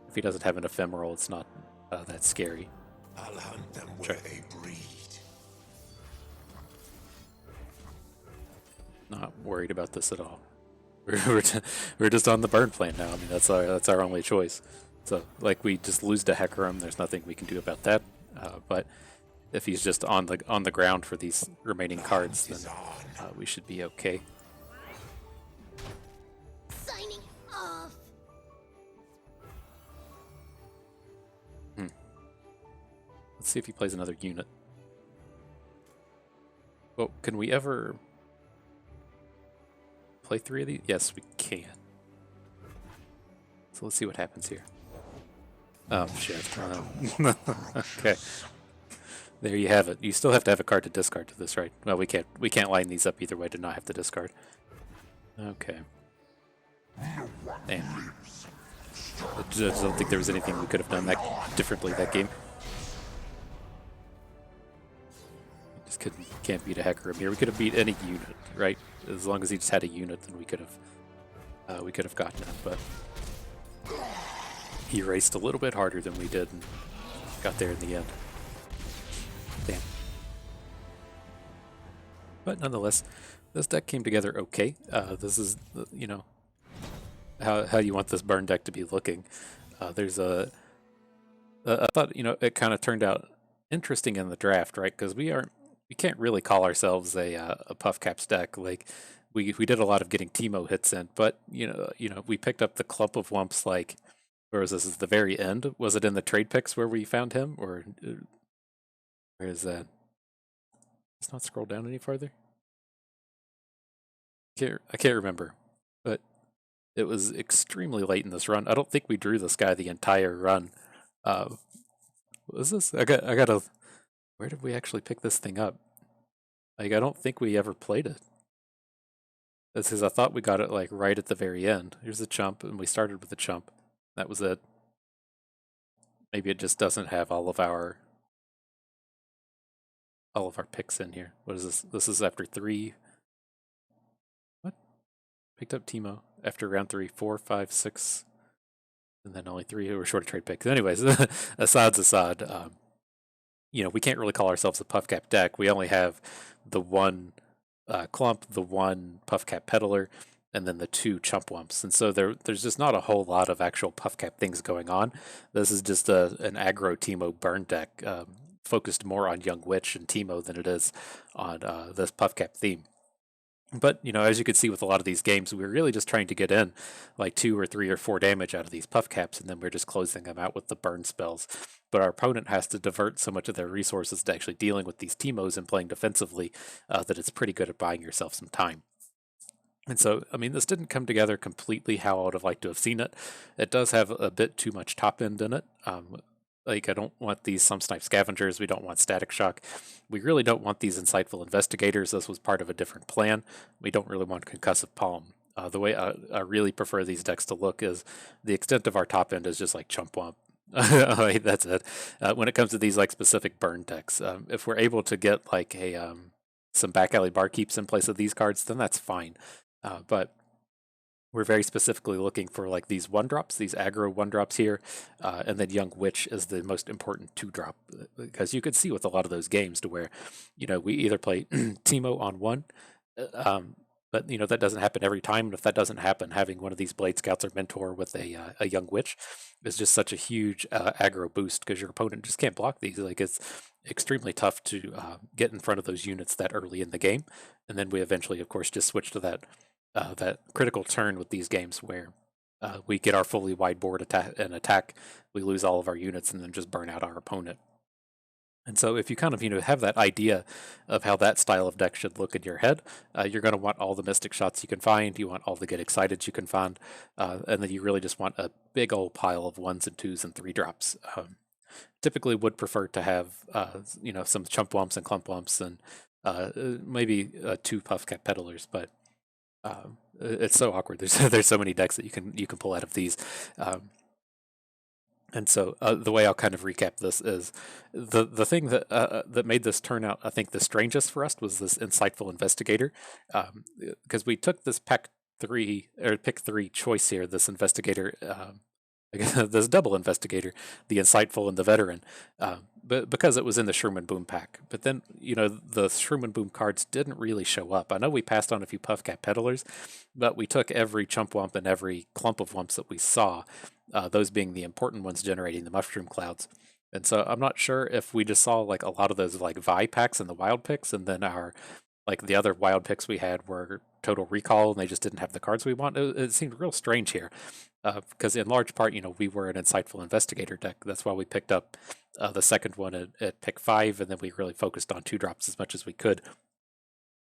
If he doesn't have an ephemeral, it's not that scary. I'll hunt them where they breed. Not worried about this at all. We're just on the burn plan now. I mean, that's our only choice. So, like, we just lose to Hecarim. There's nothing we can do about that. But if he's just on the ground for these remaining cards, then we should be okay. Signing off. Let's see if he plays another unit. Well, can we ever play 3 of these? Yes, we can. So let's see what happens here. Oh, shit. Okay. There you have it. You still have to have a card to discard to this, right? Well, we can't line these up either way to not have to discard. Okay. Damn. I just don't think there was anything we could have done that differently that game. Just can't beat a Hecarim here. We could have beat any unit, right? As long as he just had a unit, then we could have gotten it. But he raced a little bit harder than we did and got there in the end. Damn. But nonetheless, this deck came together okay. This is, you know, how you want this burn deck to be looking. There's I thought, you know, it kind of turned out interesting in the draft, right? Because we can't really call ourselves a puffcaps deck. Like we did a lot of getting Teemo hits in, but you know, we picked up the clump of wumps. Like, where was this? Is the very end? Was it in the trade picks where we found him, or where is that? Let's not scroll down any farther. I can't remember, but it was extremely late in this run. I don't think we drew this guy the entire run. What was this? I gotta. Where did we actually pick this thing up? Like, I don't think we ever played it. That's because I thought we got it like right at the very end. Here's the chump, and we started with the chump. That was it. Maybe it just doesn't have all of our picks in here. What is this? This is after 3. What? Picked up Teemo after round 3, 4, 5, 6, and then only 3 who were short of trade picks. Anyways, Assad's Assad. You know, we can't really call ourselves a puffcap deck. We only have the one clump, the one puffcap peddler, and then the 2 chump wumps. And so there's just not a whole lot of actual puffcap things going on. This is just an aggro Teemo burn deck, focused more on Young Witch and Teemo than it is on this puffcap theme. But, you know, as you can see with a lot of these games, we're really just trying to get in like 2 or 3 or 4 damage out of these puffcaps, and then we're just closing them out with the burn spells. But our opponent has to divert so much of their resources to actually dealing with these Teemos and playing defensively that it's pretty good at buying yourself some time. And so, I mean, this didn't come together completely how I would have liked to have seen it. It does have a bit too much top end in it. Like, I don't want these some snipe scavengers. We don't want static shock. We really don't want these insightful investigators. This was part of a different plan. We don't really want concussive palm. The way I really prefer these decks to look is the extent of our top end is just like chump wump. That's it. When it comes to these like specific burn decks, if we're able to get like a some back alley barkeeps in place of these cards, then that's fine. But we're very specifically looking for like these 1-drops, these aggro 1-drops here, and then Young Witch is the most important 2-drop, because you could see with a lot of those games to where, you know, we either play Teemo on 1, but you know that doesn't happen every time. And if that doesn't happen, having one of these Blade Scouts or Mentor with a Young Witch is just such a huge aggro boost, because your opponent just can't block these. Like, it's extremely tough to get in front of those units that early in the game, and then we eventually, of course, just switch to that critical turn with these games where we get our fully wide board attack, we lose all of our units, and then just burn out our opponent. And so if you kind of, you know, have that idea of how that style of deck should look in your head, you're going to want all the mystic shots you can find, you want all the get excited you can find, and then you really just want a big old pile of 1s and 2s and 3-drops. Typically would prefer to have, you know, some chump wumps and clump wumps and maybe 2 puffcap peddlers, but it's so awkward. There's so many decks that you can pull out of these. And so the way I'll kind of recap this is the thing that that made this turn out, I think, the strangest for us was this Insightful Investigator, because we took this pick three choice here, this investigator, this double investigator, the Insightful and the Veteran, but because it was in the Shroom and Boom pack. But then the Shroom and Boom cards didn't really show up. I know we passed on a few puffcap peddlers, but we took every chump wump and every clump of wumps that we saw, those being the important ones generating the mushroom clouds. And so I'm not sure if we just saw like a lot of those like Vi packs and the wild picks, and then our like the other wild picks we had were total recall and they just didn't have the cards we want. It seemed real strange here, because in large part, we were an Insightful Investigator deck. That's why we picked up the second one at pick 5, and then we really focused on 2-drops as much as we could.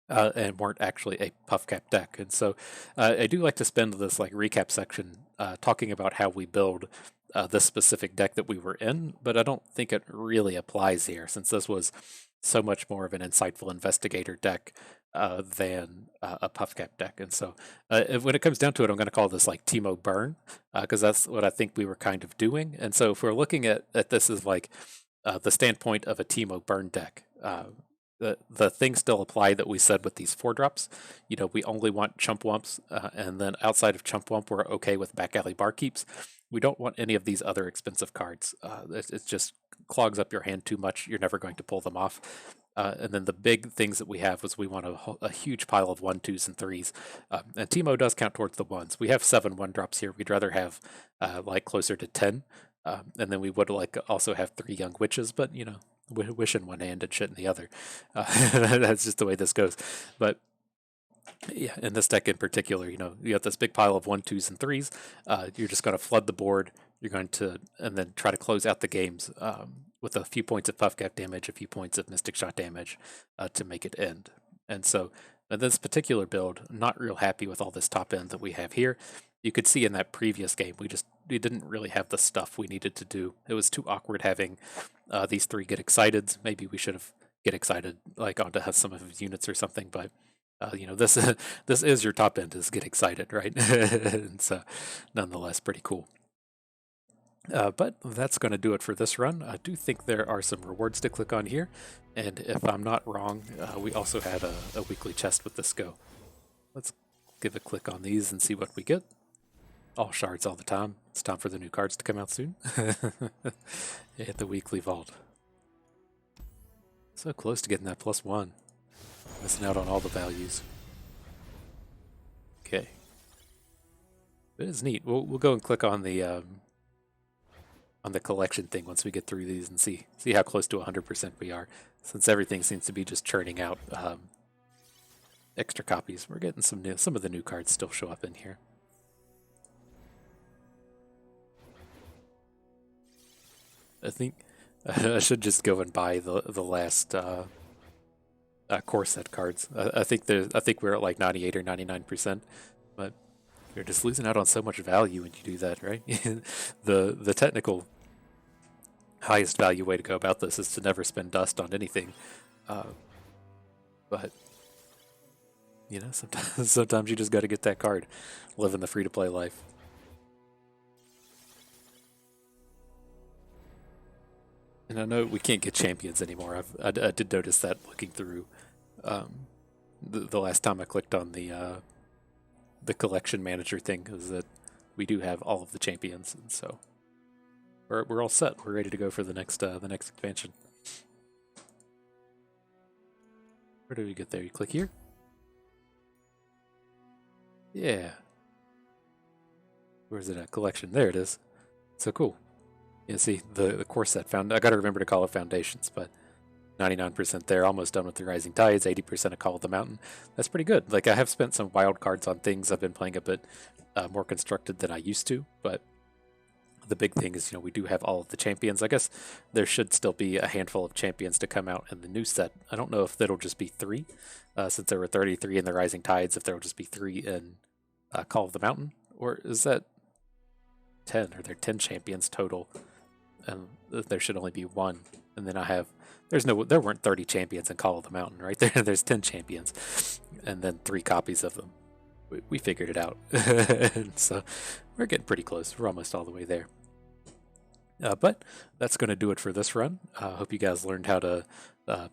And weren't actually a puffcap deck. And so I do like to spend this like recap section talking about how we build this specific deck that we were in, but I don't think it really applies here, since this was so much more of an Insightful Investigator deck than a puffcap deck. And so when it comes down to it, I'm going to call this like Teemo Burn, because that's what I think we were kind of doing. And so if we're looking at this as like the standpoint of a Teemo Burn deck, the things still apply that we said with these 4-drops. We only want chump wumps, and then outside of chump wump, we're okay with back alley barkeeps. We don't want any of these other expensive cards. It just clogs up your hand too much. You're never going to pull them off. And then the big things that we have was we want a huge pile of 1, 2s, and 3s. And Teemo does count towards the 1s. We have 7 1-drops here. We'd rather have like closer to 10. And then we would like also have 3 young witches, but wish in one hand and shit in the other. That's just the way this goes. But yeah, in this deck in particular, you got this big pile of 1, 2s, and 3s. You're just going to flood the board. You're going to, and then try to close out the games with a few points of puffcap damage, a few points of mystic shot damage to make it end. And so in this particular build, I'm not real happy with all this top end that we have here. You could see in that previous game, we didn't really have the stuff we needed to do. It was too awkward having these 3 get excited. Maybe we should have get excited like onto some of his units or something. But this this is your top end, is get excited, right? And so nonetheless, pretty cool. But that's going to do it for this run. I do think there are some rewards to click on here, and if I'm not wrong, we also had a weekly chest with this go. Let's give a click on these and see what we get. All shards all the time. It's time for the new cards to come out soon. Hit the weekly vault. So close to getting that +1. Missing out on all the values. Okay. It is neat. We'll go and click on the collection thing once we get through these and see how close to 100% we are. Since everything seems to be just churning out extra copies, we're getting some of the new cards still show up in here. I think I should just go and buy the last core set cards. I think we're at like 98 or 99%, but you're just losing out on so much value when you do that, right? The technical highest value way to go about this is to never spend dust on anything, but sometimes you just got to get that card, living the free to play life. And I know we can't get champions anymore. I did notice that looking through the last time I clicked on the collection manager thing, is that we do have all of the champions, and so we're all set. We're ready to go for the next expansion. Where do we get there? You click here. Yeah. Where's it at? Collection. There it is. So cool. You see the core set found. I got to remember to call it foundations, but 99% there, almost done with the Rising Tides, 80% of Call of the Mountain. That's pretty good. Like, I have spent some wild cards on things. I've been playing a bit more constructed than I used to, but the big thing is, we do have all of the champions. I guess there should still be a handful of champions to come out in the new set. I don't know if that'll just be 3, since there were 33 in the Rising Tides, if there will just be 3 in Call of the Mountain, or is that 10? Are there 10 champions total? And there should only be 1. And then there weren't 30 champions in Call of the Mountain, right? There's 10 champions, and then 3 copies of them. We figured it out. And so we're getting pretty close. We're almost all the way there. But that's going to do it for this run. Hope you guys learned how to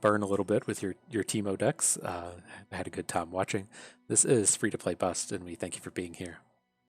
burn a little bit with your Teemo decks. I had a good time watching. This is Free to Play Bust, and we thank you for being here.